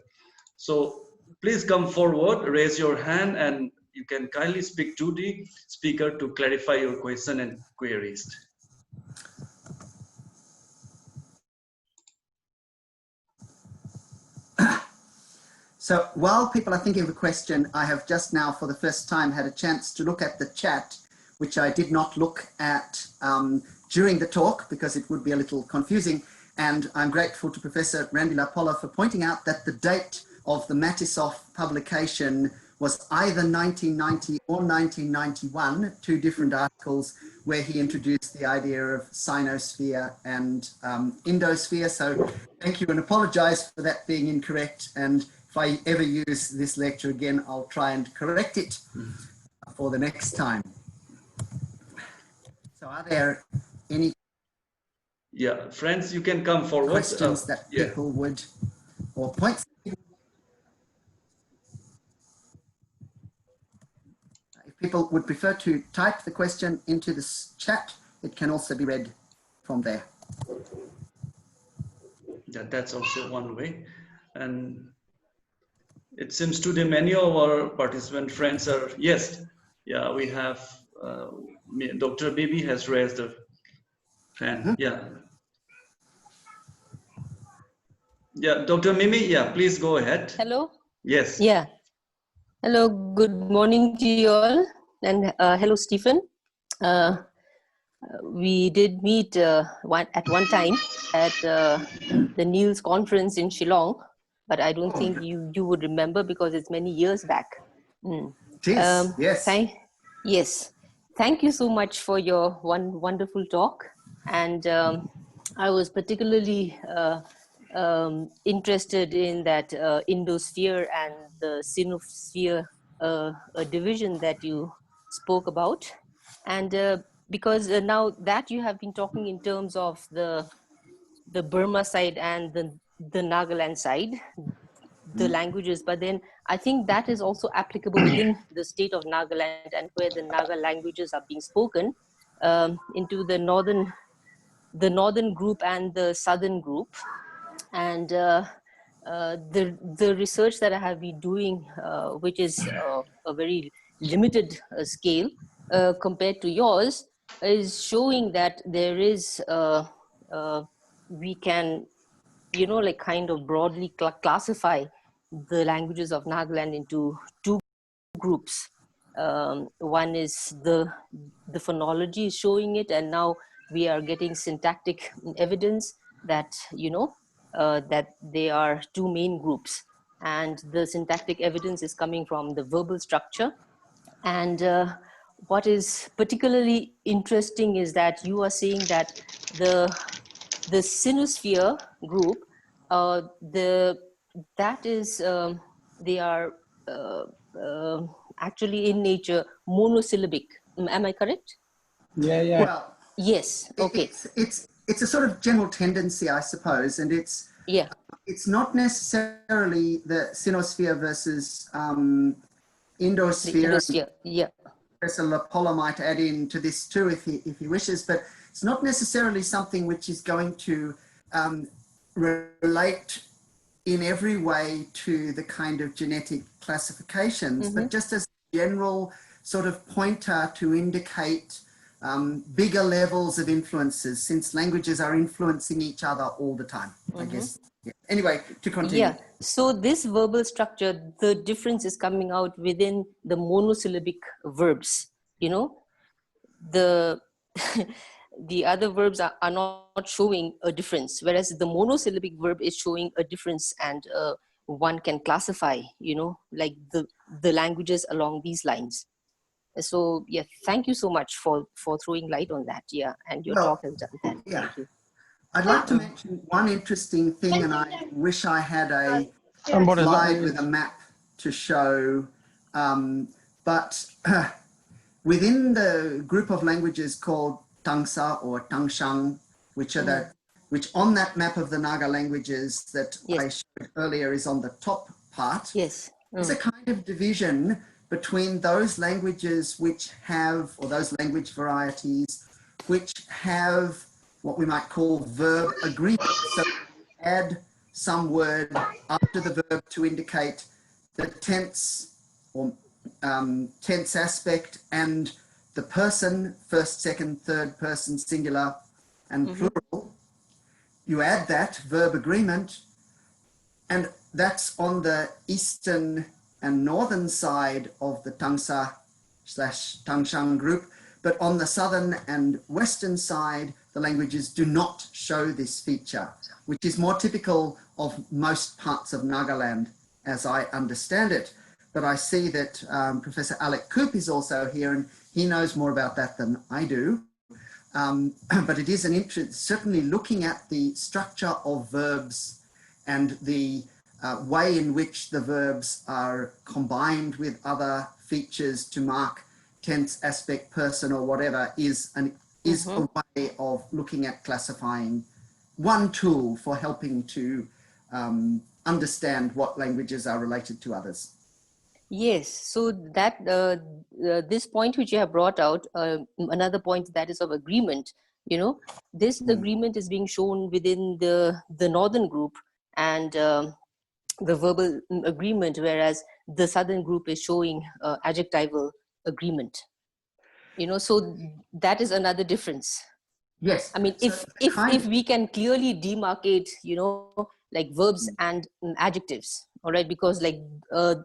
S3: So please come forward, raise your hand, and you can kindly speak to the speaker to clarify your question and queries.
S1: So while people are thinking of a question, I have just now for the first time had a chance to look at the chat, which I did not look at during the talk because it would be a little confusing. And I'm grateful to Professor Randila Polla for pointing out that the date of the Matisoff publication was either 1990 or 1991, two different articles where he introduced the idea of Sinosphere and Indosphere. So thank you and apologize for that being incorrect. And if I ever use this lecture again, I'll try and correct it for the next time. So are there any
S3: friends, you can come forward.
S1: Questions that people would, or points? If people would prefer to type the question into this chat, it can also be read from there.
S3: Yeah, that's also one way. And it seems to the many of our participant friends are, yes, yeah, we have, Dr. Bibi has raised her hand, Yeah, Dr. Mimi, please go ahead.
S4: Hello?
S3: Yes.
S4: Yeah. Hello, good morning to you all. And hello, Stephen. we did meet at one time at the Niels conference in Shillong, but I don't think you would remember because it's many years back. Mm.
S1: It is, yes.
S4: Yes, thank you so much for your wonderful talk. And I was particularly interested in that Indosphere and the Sinosphere division that you spoke about. And because now that you have been talking in terms of the Burma side and the Nagaland side, the languages, but then I think that is also applicable within the state of Nagaland and where the Naga languages are being spoken into the northern group and the southern group. And the research that I have been doing, which is a very limited scale compared to yours, is showing that there is we can, like kind of broadly classify the languages of Nagaland into two groups. One is the phonology is showing it, and now we are getting syntactic evidence that that they are two main groups, and the syntactic evidence is coming from the verbal structure. And what is particularly interesting is that you are saying that the Sinosphere group, that is they are actually in nature monosyllabic. Am I correct?
S5: Yeah.
S1: Well,
S4: Yes. Okay.
S1: it's a sort of general tendency, I suppose, and it's not necessarily the Sinosphere versus Indosphere.
S4: Indosphere. Yeah.
S1: Professor Lapolla might add into this too if he wishes, but it's not necessarily something which is going to relate in every way to the kind of genetic classifications, but just as a general sort of pointer to indicate bigger levels of influences, since languages are influencing each other all the time, I guess. Yeah. Anyway, to continue.
S4: Yeah. So this verbal structure, the difference is coming out within the monosyllabic verbs. The the other verbs are not showing a difference, whereas the monosyllabic verb is showing a difference, and one can classify, like the languages along these lines. So yeah, thank you so much for throwing light on that. Yeah, and your talk has done that.
S1: Yeah.
S4: Thank you.
S1: I'd like to mention one interesting thing, and I wish I had a slide with a map to show, but within the group of languages called Tangsa or Tangshang, which on that map of the Naga languages that I showed earlier is on the top part,
S4: Yes.
S1: there's a kind of division between those languages which have, or those language varieties, which have what we might call verb agreement. So add some word after the verb to indicate the tense or tense aspect and the person, first, second, third person, singular and plural. You add that verb agreement, and that's on the eastern and northern side of the Tangsa / Tangshang group. But on the southern and western side, the languages do not show this feature, which is more typical of most parts of Nagaland, as I understand it. But I see that Professor Alec Coop is also here, and he knows more about that than I do. But it is an interest, certainly looking at the structure of verbs and the way in which the verbs are combined with other features to mark tense, aspect, person, or whatever is a way of looking at classifying, one tool for helping to understand what languages are related to others.
S4: Yes, so that this point which you have brought out, another point that is of agreement, this agreement is being shown within the northern group and the verbal agreement, whereas the southern group is showing adjectival agreement. So that is another difference.
S1: Yes.
S4: I mean,
S1: so
S4: if we can clearly demarcate, like verbs and adjectives, all right, because like there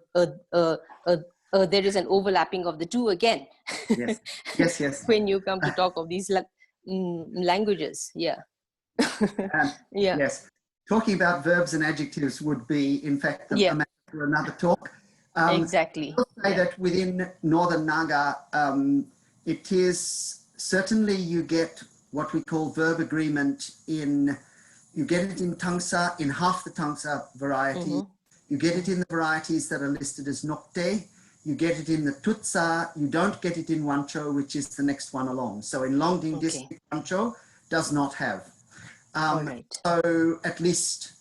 S4: is an overlapping of the two again.
S1: Yes.
S4: When you come to talk of these languages. Yeah.
S1: And
S4: Yeah.
S1: yes, talking about verbs and adjectives would be, in fact, a
S4: Yeah.
S1: matter for another talk.
S4: Exactly.
S1: I will say
S4: Yeah.
S1: that within Northern Naga, it is certainly you get what we call verb agreement in, you get it in Tangsa, in half the Tangsa variety. You get it in the varieties that are listed as Nokte. You get it in the Tutsa. You don't get it in Wancho, which is the next one along. So in Longding
S4: Okay.
S1: district, Wancho does not have.
S4: All right.
S1: So at least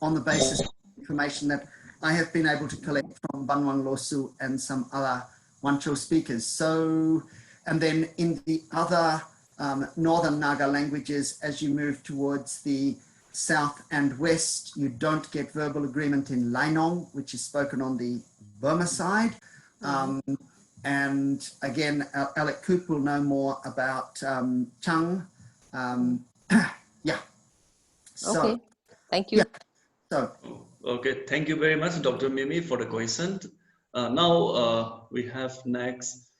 S1: on the basis of information that I have been able to collect from Banwang Losu and some other Wancho speakers. So, and then in the other Northern Naga languages, as you move towards the south and west, you don't get verbal agreement in Lainong, which is spoken on the Burma side. And again, Alec Coop will know more about Chang. Yeah. So,
S4: Okay. Thank you.
S1: yeah. So,
S3: Okay, thank you very much, Dr. Mimi, for the question. We have next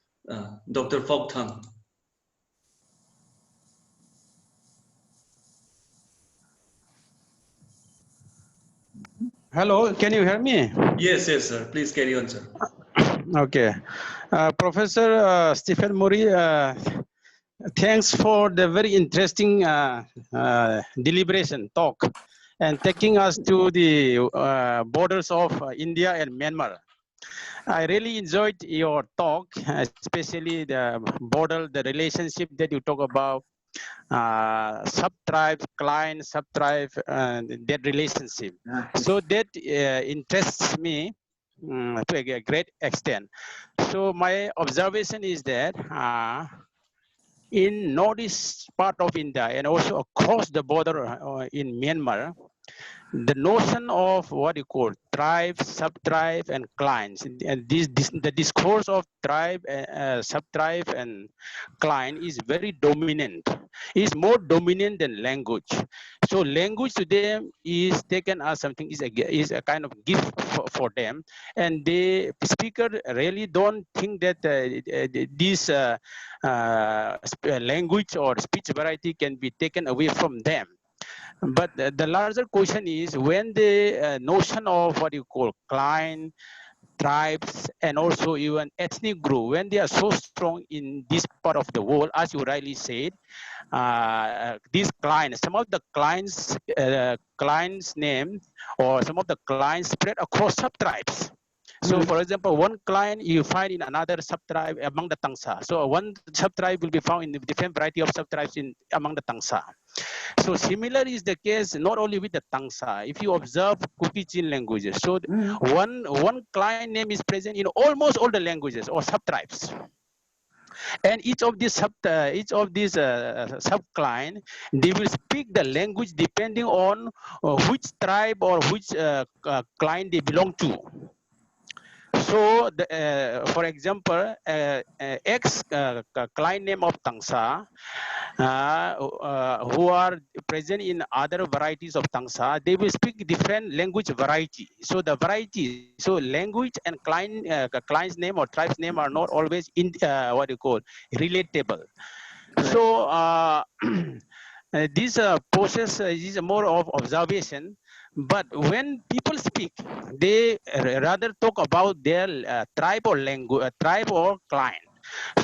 S3: Dr. Fok Thang.
S5: Hello, can you hear me?
S3: Yes, sir. Please carry on, sir.
S5: Okay. Professor Stephen Morey, thanks for the very interesting deliberation talk and taking us to the borders of India and Myanmar. I really enjoyed your talk, especially the border, the relationship that you talk about, sub-tribe, client, sub-tribe, that relationship. So that interests me to a great extent. So my observation is that in northeast part of India and also across the border in Myanmar, the notion of what you call tribe, sub-tribe, and clients, and the discourse of tribe, sub-tribe, and client is very dominant. Is more dominant than language. So language to them is taken as something is a kind of gift for them, and the speaker really don't think that this language or speech variety can be taken away from them. But the larger question is when the notion of what you call client, tribes, and also even ethnic group, when they are so strong in this part of the world, as you rightly said, these clients, some of the clients' name or some of the clients spread across sub-tribes. So, for example, one client you find in another sub-tribe among the Tangsa. So, one sub-tribe will be found in the different variety of sub-tribes among the Tangsa. So similar is the case not only with the Tangsa. If you observe Kuki-Chin languages, so one client name is present in almost all the languages or sub-tribes. And each of these sub-client, they will speak the language depending on which tribe or which client they belong to. So, for example, X client name of Tangsa, who are present in other varieties of Tangsa, they will speak different language variety. So the variety, so language and client's name or tribe's name are not always relatable. So this process is more of observation. But when people speak, they rather talk about their tribe or language, tribe or client.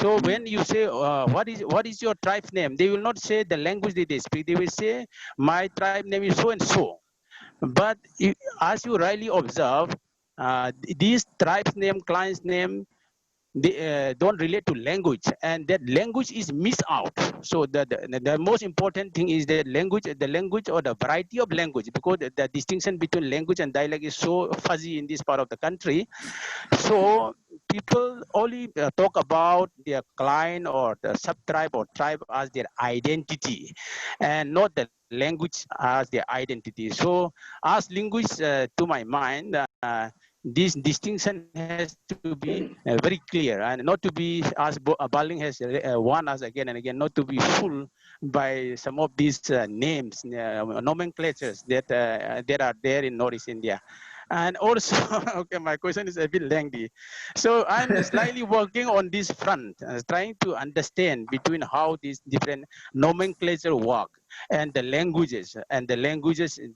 S5: So when you say what is your tribe's name, they will not say the language that they speak. They will say my tribe name is so and so. But as you rightly observe, these tribes name, clients name, they don't relate to language, and that language is missed out. So the most important thing is the language or the variety of language, because the distinction between language and dialect is so fuzzy in this part of the country. So people only talk about their client or the sub-tribe or tribe as their identity, and not the language as their identity. So as linguists, to my mind, this distinction has to be very clear, and not to be, as Baling has warned us again and again, not to be fooled by some of these names, nomenclatures that are there in Northeast India. And also, okay, my question is a bit lengthy. So I'm slightly working on this front, trying to understand between how these different nomenclature work and the languages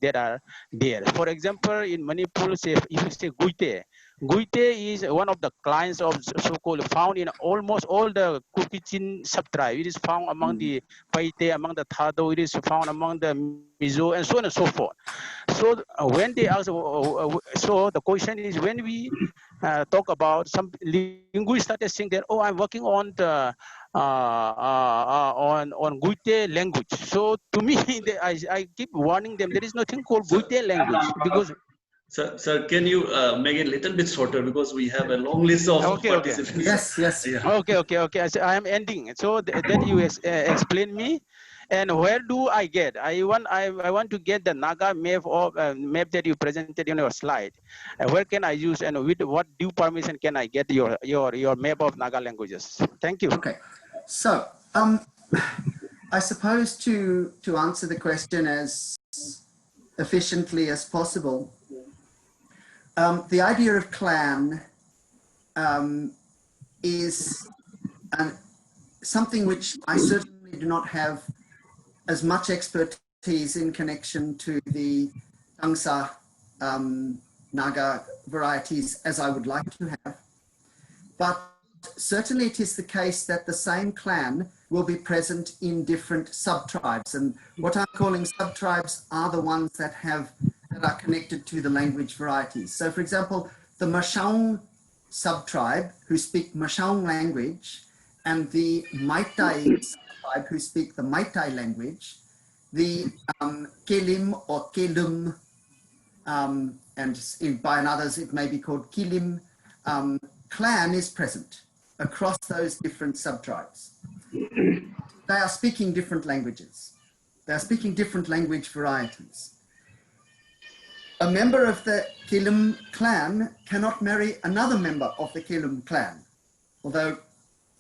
S5: that are there. For example, in Manipur, say, if you say Guite, Guite is one of the clients of so-called found in almost all the Kukichin subtribe. It is found among the Paite, among the Thado, it is found among the Mizo, and so on and so forth. So when they ask, so the question is, when we talk about some linguists started saying that, oh, I'm working on the on Guite language. So to me, I keep warning them, there is nothing called Guite language, because
S3: Sir, can you make it a little bit shorter, because we have a long list of participants.
S1: Yes, yes.
S3: Yeah.
S5: Okay. So I am ending. So that you explain me, and where do I get? I want to get the Naga map of map that you presented in your slide. Where can I use, and with what due permission can I get your map of Naga languages? Thank you.
S1: Okay. So I suppose to answer the question as efficiently as possible, the idea of clan is something which I certainly do not have as much expertise in connection to the Tangsa Naga varieties as I would like to have. But certainly it is the case that the same clan will be present in different subtribes. And what I'm calling subtribes are the ones that are connected to the language varieties. So for example, the Mashaung subtribe who speak Mashaung language, and the Maitai subtribe who speak the Maitai language, the Kelim or Kelum, and by others it may be called Kilim, clan is present across those different subtribes. They are speaking different languages. They are speaking different language varieties. A member of the Kilum clan cannot marry another member of the Kilum clan, although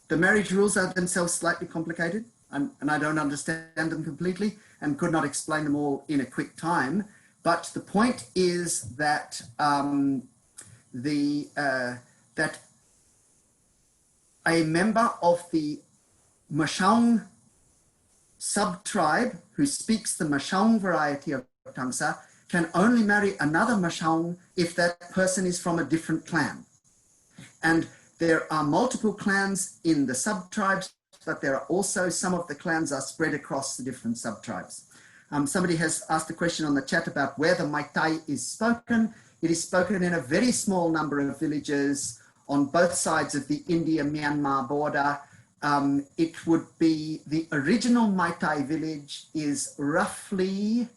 S1: the marriage rules are themselves slightly complicated, and I don't understand them completely and could not explain them all in a quick time. But the point is that that a member of the Mashaung subtribe who speaks the Mashaung variety of Tangsa can only marry another Mashaung if that person is from a different clan. And there are multiple clans in the subtribes, but there are also some of the clans are spread across the different subtribes. Somebody has asked a question on the chat about where the Maitai is spoken. It is spoken in a very small number of villages on both sides of the India-Myanmar border. It would be, the original Maitai village is roughly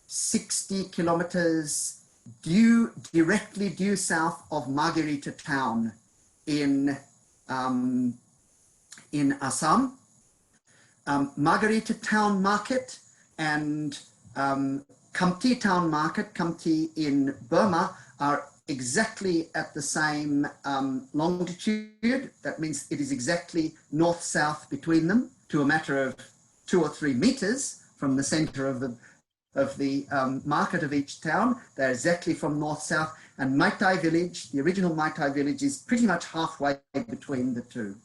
S1: 60 kilometers directly due south of Margarita town in Assam. Margarita town market and Kamti town market, Kamti in Burma, are exactly at the same longitude. That means it is exactly north-south between them, to a matter of 2 or 3 meters from the center of the market of each town. They're exactly from north-south, and Maitai village, the original Maitai village, is pretty much halfway between the two.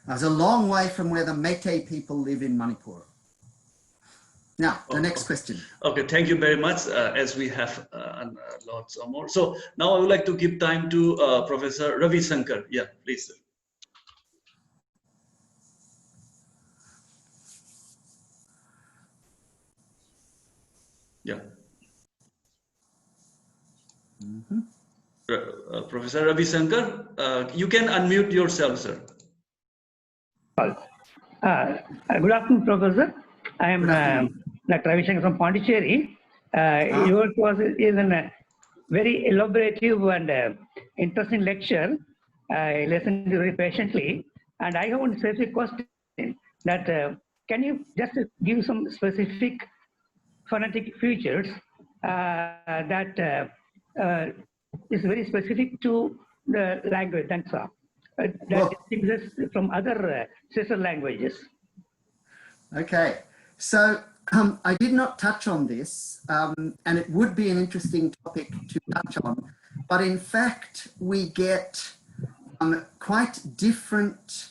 S1: It's a long way from where the Meitei people live in Manipur. Now, the next question.
S3: Okay, thank you very much. As we have lots more. So now I would like to give time to Professor Ravi Shankar. Yeah, please. Yeah. Professor Ravi Shankar, you can unmute yourself, sir.
S6: Good afternoon, Professor. I am Dr. Ravi Shankar from Pondicherry. Yours is a very elaborative and interesting lecture. I listened very patiently, and I have one specific question that can you just give some specific phonetic features that is very specific to the language Tangsa that distinguishes from other sister languages?
S1: Okay, so I did not touch on this, and it would be an interesting topic to touch on, but in fact, we get quite different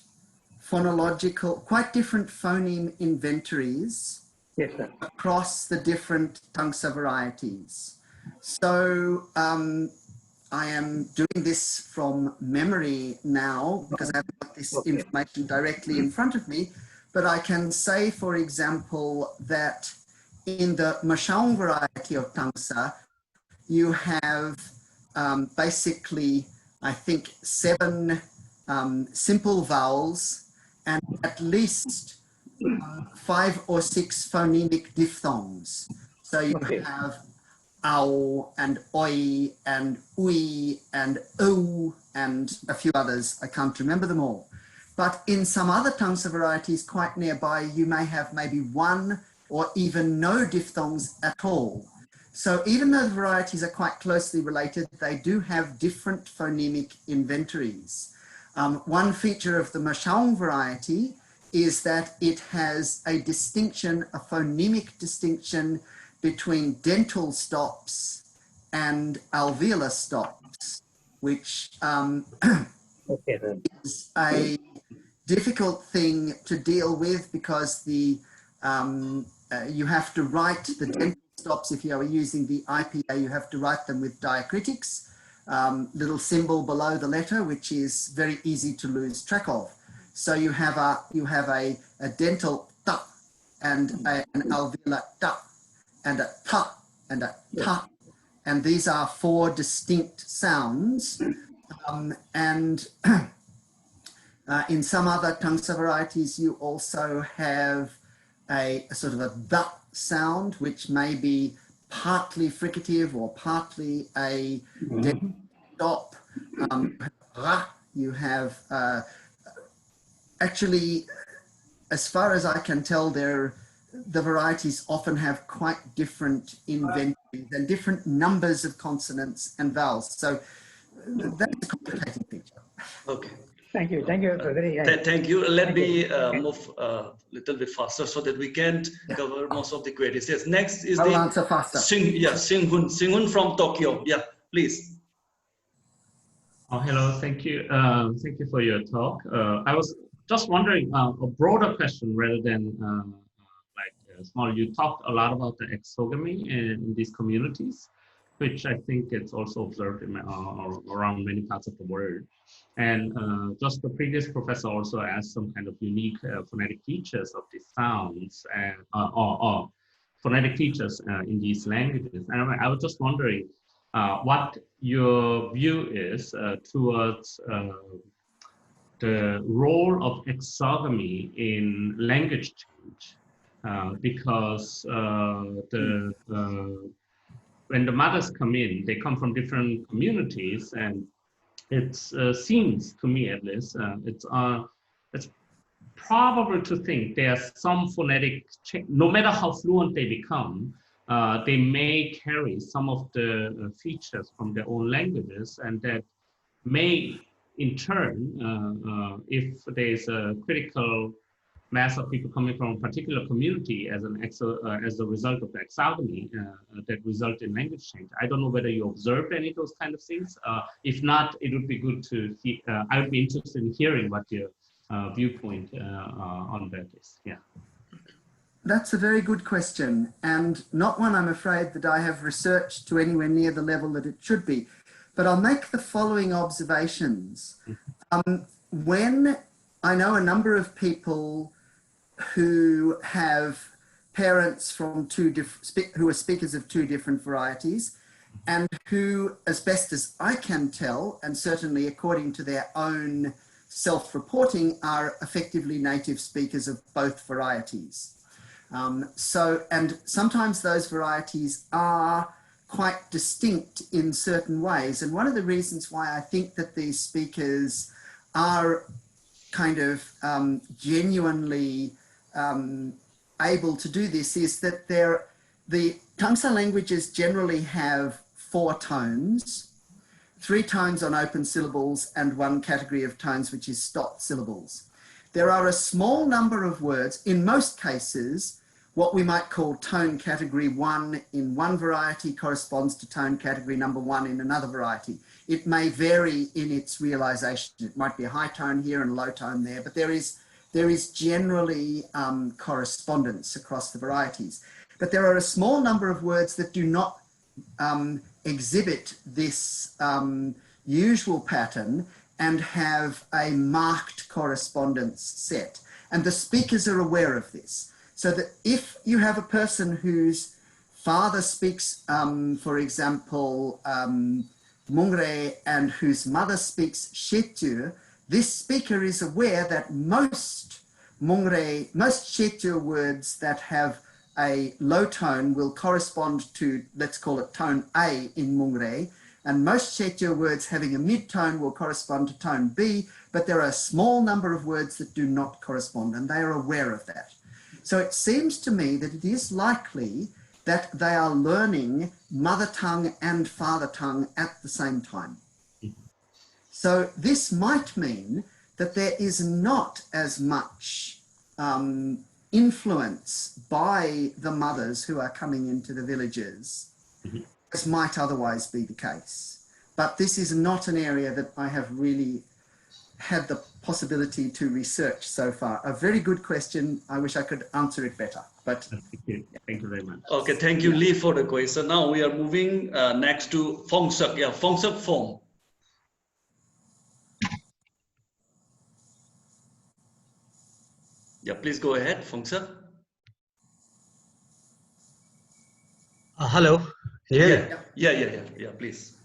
S1: quite different phoneme inventories
S6: Yes, sir.
S1: across the different Tangsa varieties. So I am doing this from memory now because I have got this information directly in front of me, but I can say, for example, that in the Mashaung variety of Tangsa, you have basically, I think, 7 simple vowels and at least 5 or 6 phonemic diphthongs. So you have ow and oi and ui and o and a few others. I can't remember them all. But in some other Tangsa varieties quite nearby, you may have maybe 1 or even no diphthongs at all. So even though the varieties are quite closely related, they do have different phonemic inventories. One feature of the Mashaung variety is that it has a distinction, a phonemic distinction between dental stops and alveolar stops, which is a difficult thing to deal with because the you have to write the dental stops. If you are using the IPA, you have to write them with diacritics, little symbol below the letter, which is very easy to lose track of. So you have a dental ta and an alveolar ta and a ta and a ta, and these are 4 distinct sounds. And in some other Tangsa varieties, you also have a sort of a da sound, which may be partly fricative or partly a stop. You have actually, as far as I can tell, the varieties often have quite different inventories and different numbers of consonants and vowels. So that's a complicated picture.
S3: Okay.
S6: Thank you. Thank you.
S3: Thank you. Let me move a little bit faster so that we can cover most of the queries. Yes. Next is
S1: I'll answer faster.
S3: Singhun from Tokyo. Yeah, please.
S7: Oh, hello. Thank you. Thank you for your talk. I was just wondering a broader question rather than small. You talked a lot about the exogamy in these communities, which I think it's also observed in, around many parts of the world. And just the previous professor also asked some kind of unique phonetic features of these sounds and or phonetic features in these languages. And I was just wondering what your view is towards the role of exogamy in language change, because when the mothers come in, they come from different communities, and it seems to me, at least, it's probable to think there's some phonetic change. No matter how fluent they become, they may carry some of the features from their own languages, and that may, in turn, if there's a critical mass of people coming from a particular community as a result of the exogamy that result in language change. I don't know whether you observed any of those kind of things. If not, it would be good to see. I would be interested in hearing what your viewpoint on that is. Yeah.
S1: That's a very good question, and not one I'm afraid that I have researched to anywhere near the level that it should be. But I'll make the following observations. When I know a number of people who have parents from who are speakers of 2 different varieties, and who, as best as I can tell, and certainly according to their own self-reporting, are effectively native speakers of both varieties. And sometimes those varieties are quite distinct in certain ways. And one of the reasons why I think that these speakers are kind of genuinely able to do this is that the Tangsa languages generally have 4 tones, 3 tones on open syllables and 1 category of tones which is stopped syllables. There are a small number of words, in most cases, what we might call tone category 1 in one variety corresponds to tone category number 1 in another variety. It may vary in its realization. It might be a high tone here and a low tone there, but there is generally correspondence across the varieties. But there are a small number of words that do not exhibit this usual pattern and have a marked correspondence set. And the speakers are aware of this. So that if you have a person whose father speaks, for example, Morey, and whose mother speaks Shetu, this speaker is aware that most Shetu words that have a low tone will correspond to, let's call it tone A in Morey, and most Shetu words having a mid-tone will correspond to tone B, but there are a small number of words that do not correspond, and they are aware of that. So it seems to me that it is likely that they are learning mother tongue and father tongue at the same time. So this might mean that there is not as much influence by the mothers who are coming into the villages as might otherwise be the case. But this is not an area that I have really had the possibility to research so far. A very good question. I wish I could answer it better. But
S7: thank you very much.
S3: Okay, thank you, Lee, for the question. Now we are moving next to Phong Suk. Yeah, Phong Suk Phong. Yeah, please go ahead, Phong Suk.
S8: Hello. Can you hear me?
S3: Yeah, please.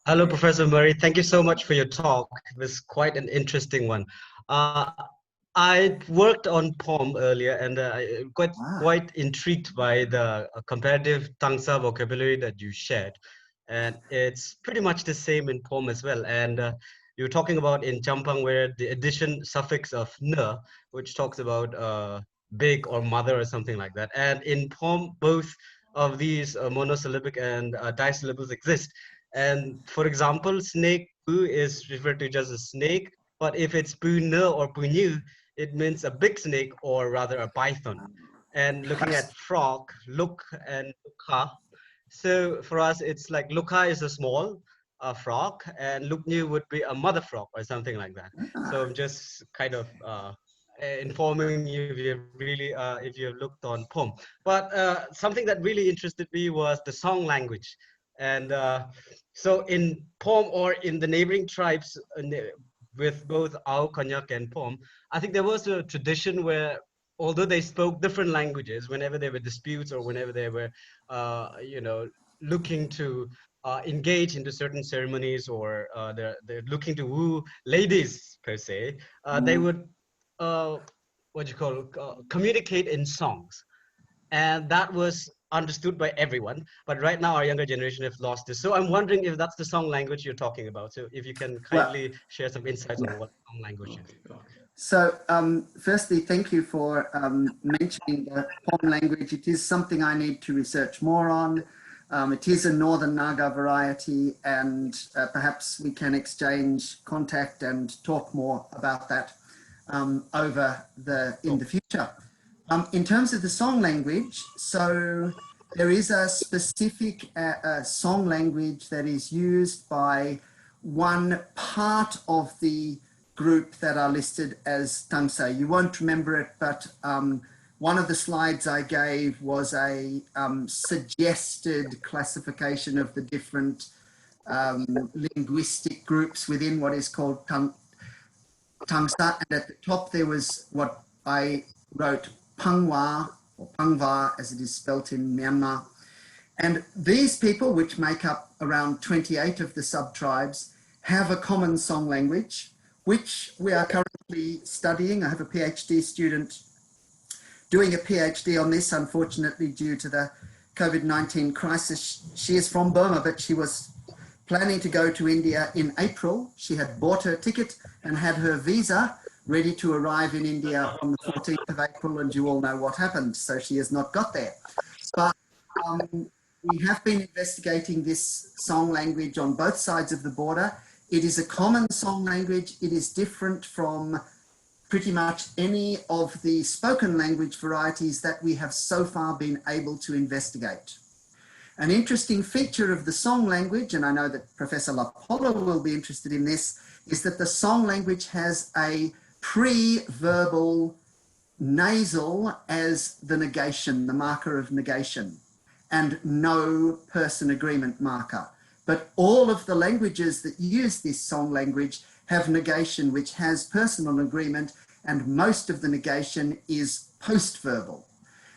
S8: Hello, Professor Morey. Thank you so much for your talk. It was quite an interesting one. I worked on POM earlier, and I quite intrigued by the comparative Tangsa vocabulary that you shared. And it's pretty much the same in POM as well. And you're talking about in Champang where the addition suffix of n, which talks about big or mother or something like that. And in POM, both of these monosyllabic and disyllables exist. And for example, snake pu is referred to just as snake, but if it's pu-ne or pu-nyu, it means a big snake or rather a python. And looking at frog, luk and lukha. So for us, it's like lukha is a small frog and luknyu would be a mother frog or something like that. So I'm just kind of informing you if you really if you've looked on POM. But something that really interested me was the song language. And so in POM or in the neighboring tribes with both Ao, Konyak and POM, I think there was a tradition where although they spoke different languages, whenever there were disputes or whenever they were looking to engage into certain ceremonies or they're looking to woo ladies per se, they would communicate in songs, and that was understood by everyone. But right now our younger generation have lost this. So I'm wondering if that's the song language you're talking about. So if you can kindly share some insights on what song language is.
S1: So firstly, thank you for mentioning the POM language. It is something I need to research more on. It is a Northern Naga variety, and perhaps we can exchange contact and talk more about that in the future. In terms of the song language, so there is a specific song language that is used by one part of the group that are listed as Tangsa. You won't remember it, but one of the slides I gave was a suggested classification of the different linguistic groups within what is called Tangsa. And at the top there was what I wrote Pangwa, or Pangwa as it is spelt in Myanmar. And these people, which make up around 28 of the sub-tribes, have a common song language, which we are currently studying. I have a PhD student doing a PhD on this, unfortunately, due to the COVID-19 crisis. She is from Burma, but she was planning to go to India in April. She had bought her ticket and had her visa ready to arrive in India on the 14th of April, and you all know what happened. So she has not got there. But we have been investigating this song language on both sides of the border. It is a common song language. It is different from pretty much any of the spoken language varieties that we have so far been able to investigate. An interesting feature of the song language, and I know that Professor LaPolla will be interested in this, is that the song language has a pre-verbal nasal as the negation, the marker of negation, and no person agreement marker. But all of the languages that use this song language have negation, which has personal agreement, and most of the negation is post-verbal.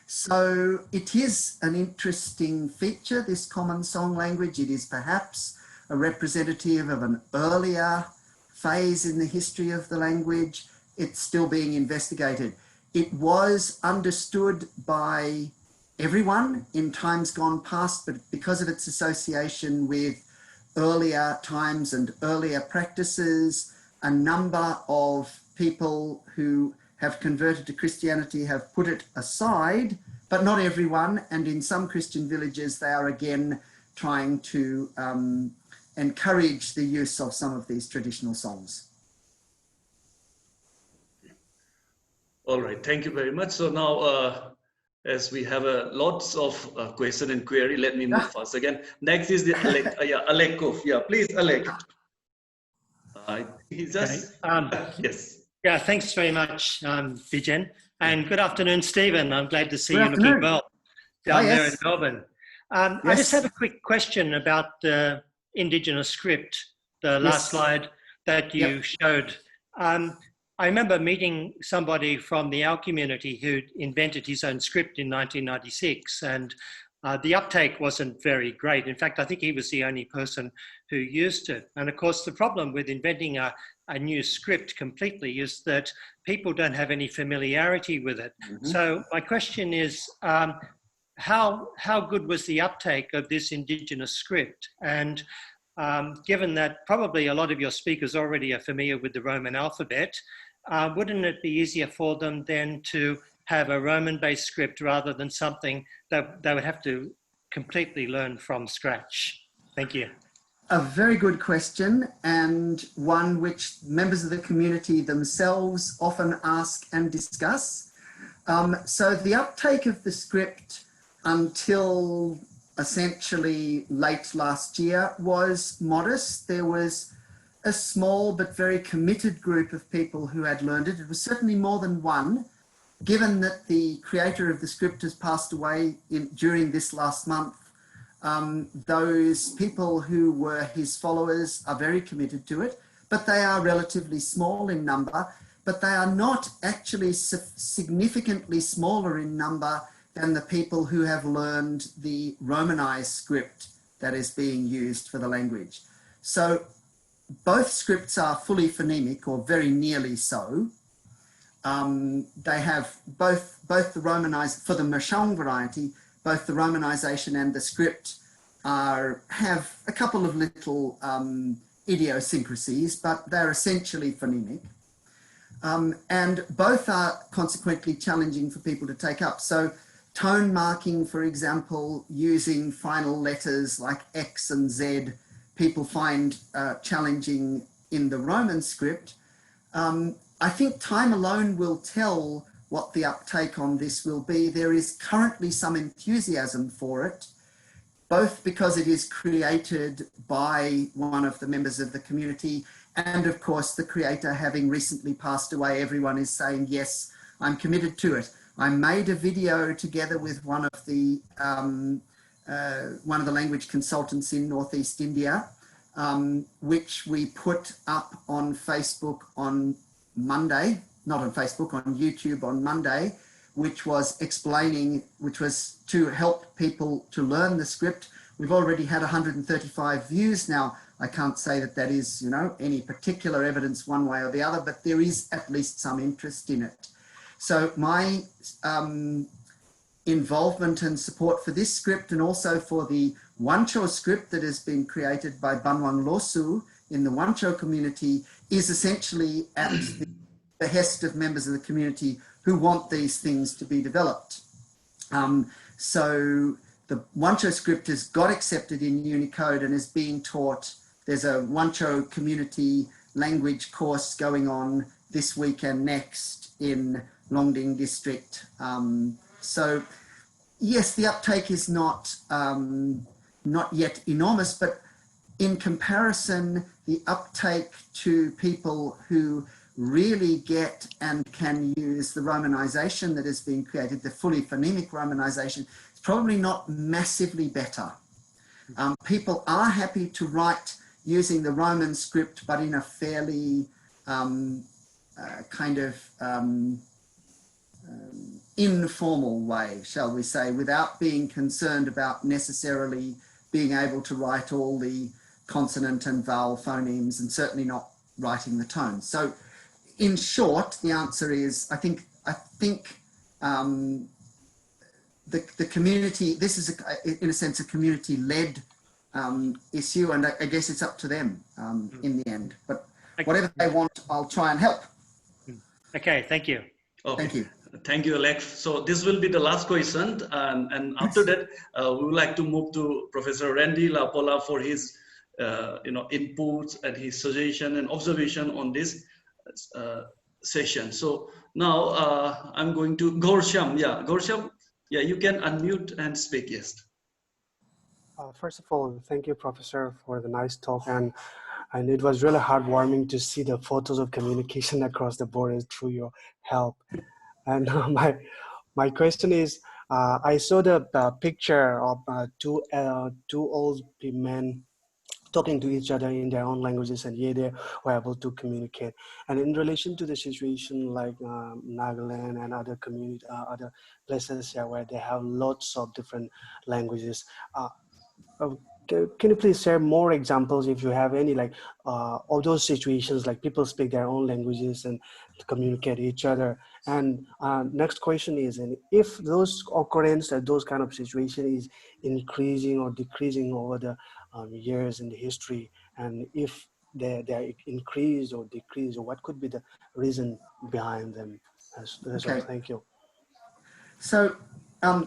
S1: So it is an interesting feature, this common song language. It is perhaps a representative of an earlier phase in the history of the language. It's still being investigated. It was understood by everyone in times gone past, but because of its association with earlier times and earlier practices, a number of people who have converted to Christianity have put it aside, but not everyone. And in some Christian villages, they are again trying to encourage the use of some of these traditional songs.
S3: All right, thank you very much. So now, as we have lots of question and query, let me move fast again. Next is the Alek, Alekov. Yeah, please, Alek. He just, yes.
S9: Yeah, thanks very much, Bijen. And good afternoon, Stephen. I'm glad to see
S1: Good
S9: you
S1: afternoon.
S9: looking well down there in
S1: Yes.
S9: Melbourne. I
S1: Yes.
S9: just have a quick question about the Indigenous script, the last
S1: Yes.
S9: slide that you showed. I remember meeting somebody from the Ao community who invented his own script in 1996, and the uptake wasn't very great. In fact, I think he was the only person who used it. And of course, the problem with inventing a new script completely is that people don't have any familiarity with it.
S1: Mm-hmm.
S9: So my question is, how good was the uptake of this Indigenous script? And given that probably a lot of your speakers already are familiar with the Roman alphabet, wouldn't it be easier for them then to have a Roman-based script rather than something that they would have to completely learn from scratch? Thank you.
S1: A very good question, and one which members of the community themselves often ask and discuss. So the uptake of the script until essentially late last year was modest. There was a small but very committed group of people who had learned it. It was certainly more than one, given that the creator of the script has passed away during this last month. Those people who were his followers are very committed to it, but they are relatively small in number, but they are not actually significantly smaller in number than the people who have learned the Romanized script that is being used for the language. So both scripts are fully phonemic, or very nearly so. They have both the Romanized, for the Mashong variety, both the Romanization and the script have a couple of little idiosyncrasies, but they're essentially phonemic. And both are consequently challenging for people to take up. So tone marking, for example, using final letters like X and Z, people find challenging in the Roman script. I think time alone will tell what the uptake on this will be. There is currently some enthusiasm for it, both because it is created by one of the members of the community, and of course the creator having recently passed away, everyone is saying, yes, I'm committed to it. I made a video together with one of the language consultants in Northeast India, which we put up on Facebook on Monday, not on Facebook, on YouTube on Monday, which was to help people to learn the script. We've already had 135 views. Now, I can't say that that is, you know, any particular evidence one way or the other, but there is at least some interest in it. So my involvement and support for this script, and also for the Wancho script that has been created by Banwang Losu in the Wancho community, is essentially at the behest of members of the community who want these things to be developed. So the Wancho script has got accepted in Unicode and is being taught. There's a Wancho community language course going on this week and next in Longding district. So yes, the uptake is not yet enormous, but in comparison, the uptake to people who really get and can use the romanization that has been created, the fully phonemic romanization, is probably not massively better. People are happy to write using the Roman script, but in a fairly informal way, shall we say, without being concerned about necessarily being able to write all the consonant and vowel phonemes, and certainly not writing the tones. So in short, the answer is, I think the community, this is in a sense a community-led issue, and I guess it's up to them in the end. But whatever they want, I'll try and help.
S9: Okay, thank you.
S3: Okay.
S1: Thank you.
S3: Thank you, Alex. So this will be the last question, and after that, we would like to move to Professor Randy Lapola for his, inputs and his suggestion and observation on this session. So now I'm going to Gorsham. Yeah, Gorsham. Yeah, you can unmute and speak. Yes.
S10: First of all, thank you, Professor, for the nice talk, and it was really heartwarming to see the photos of communication across the border through your help. And my question is, I saw the picture of two old men talking to each other in their own languages, and yet they were able to communicate. And in relation to the situation like Nagaland and other community, other places where they have lots of different languages, can you please share more examples if you have any, like of those situations, like people speak their own languages and communicate each other? And next question is, and if those occurrence, those kind of situation is increasing or decreasing over the years in the history, and if they increase or decrease, or what could be the reason behind them?
S1: Okay.
S10: Thank you.
S1: So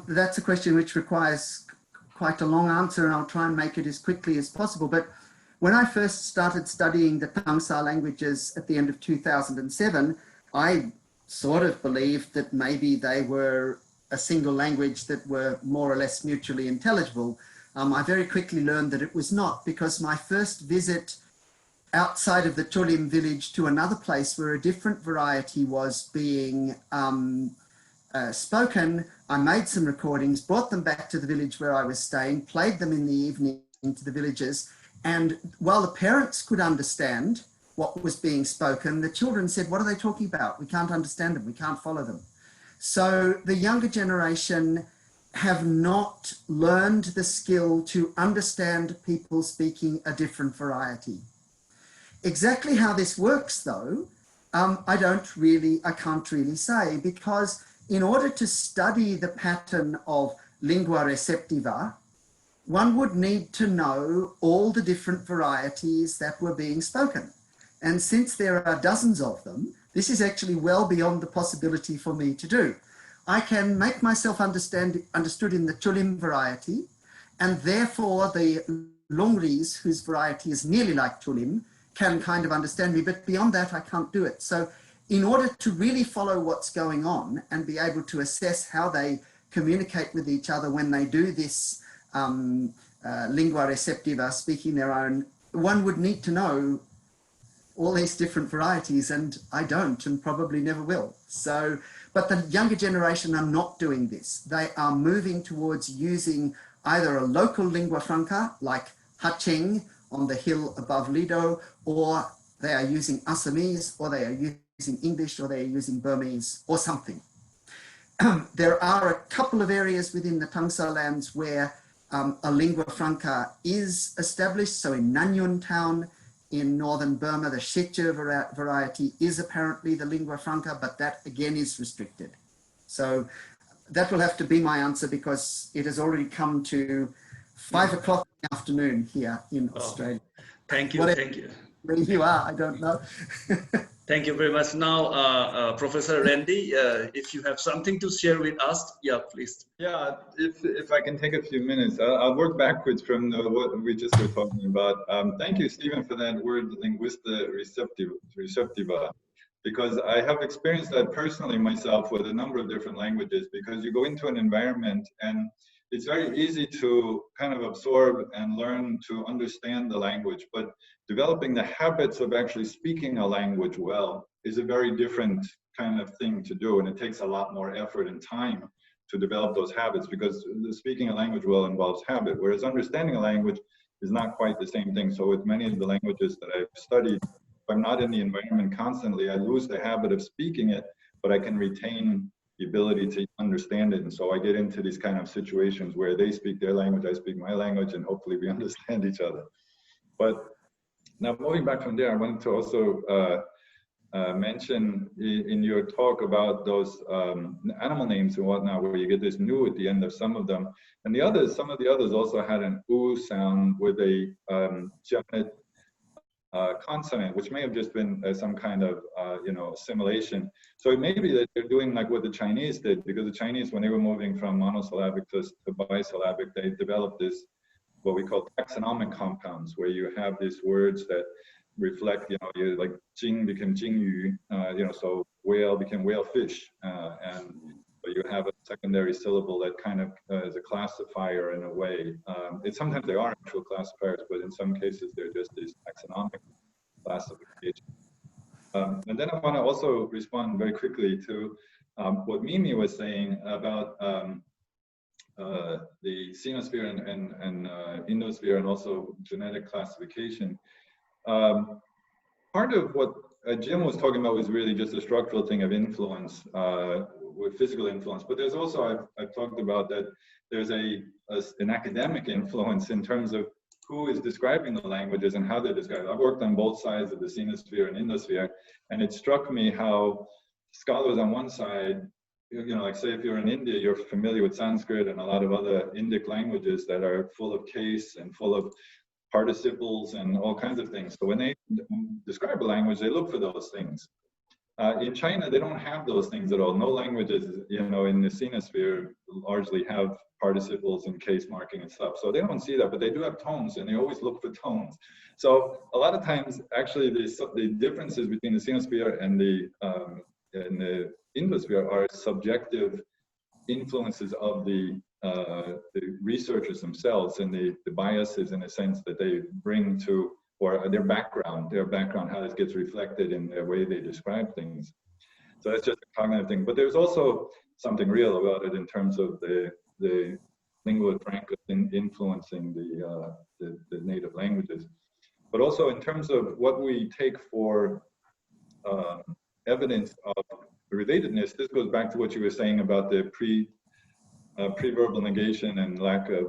S1: that's a question which requires quite a long answer, and I'll try and make it as quickly as possible. But when I first started studying the Tangsar languages at the end of 2007, I sort of believed that maybe they were a single language that were more or less mutually intelligible. I very quickly learned that it was not, because my first visit outside of the Cholim village to another place where a different variety was being spoken, I made some recordings, brought them back to the village where I was staying, played them in the evening to the villagers, and while the parents could understand what was being spoken, the children said, "What are they talking about? We can't understand them, we can't follow them." So the younger generation have not learned the skill to understand people speaking a different variety. Exactly how this works, though, I can't really say, because in order to study the pattern of lingua receptiva, one would need to know all the different varieties that were being spoken. And since there are dozens of them, this is actually well beyond the possibility for me to do. I can make myself understood in the Cholim variety, and therefore the Longris, whose variety is nearly like Cholim, can kind of understand me, but beyond that, I can't do it. So in order to really follow what's going on and be able to assess how they communicate with each other when they do this lingua receptiva, speaking their own, one would need to know all these different varieties, and I don't, and probably never will. So, but the younger generation are not doing this. They are moving towards using either a local lingua franca, like Hacheng on the hill above Lido, or they are using Assamese, or they are using English, or they are using Burmese, or something. There are a couple of areas within the Tangsar lands where a lingua franca is established. So in Nanyun town in northern Burma, the Sheche variety is apparently the lingua franca, but that again is restricted. So that will have to be my answer, because it has already come to 5 o'clock in the afternoon here in Australia.
S3: Thank you,
S1: Whatever,
S3: thank you.
S1: Where you are, I don't know.
S3: Thank you very much. Now, Professor Randy, if you have something to share with us, yeah, please.
S11: Yeah, if I can take a few minutes, I'll work backwards from what we just were talking about. Thank you, Stephen, for that word, linguistic receptiva, because I have experienced that personally myself with a number of different languages, because you go into an environment and it's very easy to kind of absorb and learn to understand the language, but developing the habits of actually speaking a language well is a very different kind of thing to do, and it takes a lot more effort and time to develop those habits, because speaking a language well involves habit, whereas understanding a language is not quite the same thing. So with many of the languages that I've studied, if I'm not in the environment constantly, I lose the habit of speaking it, but I can retain the ability to understand it. And so I get into these kind of situations where they speak their language, I speak my language, and hopefully we understand each other. But now moving back from there, I wanted to also mention in your talk about those animal names and whatnot, where you get this "nu" at the end of some of them, and the others, some of the others also had an "u" sound with a definite consonant, which may have just been some kind of assimilation. So it may be that they're doing like what the Chinese did, because the Chinese, when they were moving from monosyllabic to bisyllabic, they developed this what we call taxonomic compounds, where you have these words that reflect, you like Jing became Jingyu, so whale became whale fish, and you have a secondary syllable that kind of is a classifier in a way. Sometimes they are actual classifiers, but in some cases they're just these taxonomic classifications. And then I want to also respond very quickly to what Mimi was saying about the Sinosphere and Indosphere, and also genetic classification. Part of what Jim was talking about was really just a structural thing of influence, with physical influence, but there's also, I've talked about that there's an academic influence in terms of who is describing the languages and how they're described. I've worked on both sides of the Sinosphere and Indosphere, and it struck me how scholars on one side, like say if you're in India, you're familiar with Sanskrit and a lot of other Indic languages that are full of case and full of participles and all kinds of things. So when they describe a language, they look for those things. In China, they don't have those things at all. No languages, in the Sinosphere largely have participles and case marking and stuff. So they don't see that, but they do have tones, and they always look for tones. So a lot of times, actually, the differences between the Sinosphere and the Indosphere are subjective influences of the researchers themselves, and the biases in a sense that they bring to, or their background, how this gets reflected in the way they describe things. So that's just a cognitive thing. But there's also something real about it in terms of the lingua franca influencing the native languages. But also in terms of what we take for evidence of relatedness, this goes back to what you were saying about the pre-verbal negation and lack of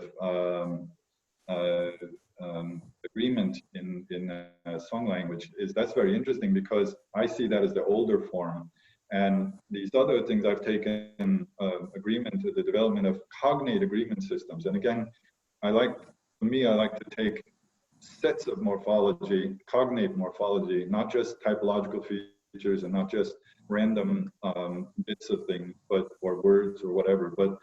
S11: agreement in song language. That's very interesting, because I see that as the older form, and these other things I've taken agreement to the development of cognate agreement systems. And again, I like to take sets of morphology, cognate morphology, not just typological features and not just random bits of things, or words or whatever, but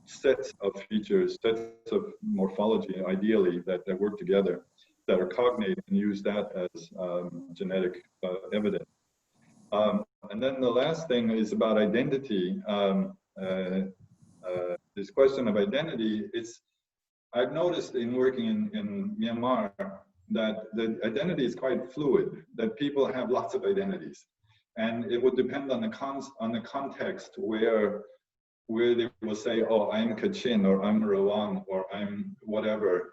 S11: sets of features, sets of morphology, ideally, that work together, that are cognate, and use that as genetic evidence. And then the last thing is about identity. This question of identity, I've noticed in working in Myanmar that the identity is quite fluid, that people have lots of identities. And it would depend on the context where they will say, oh, I'm Kachin, or I'm Rawang, or I'm whatever,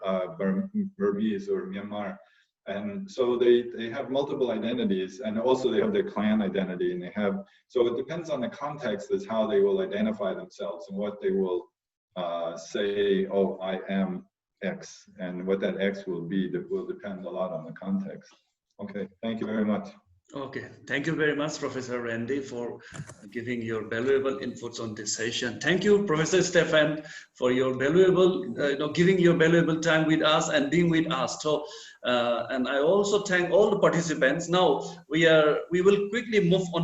S11: Burmese or Myanmar. And so they have multiple identities, and also they have their clan identity, and so it depends on the context as how they will identify themselves and what they will say, oh, I am X, and what that X will be, that will depend a lot on the context. Okay, thank you very much.
S3: Okay, thank you very much, Professor Randy, for giving your valuable inputs on this session. Thank you, Professor Stefan, for your valuable, giving your valuable time with us and being with us. So, and I also thank all the participants. Now we will quickly move on the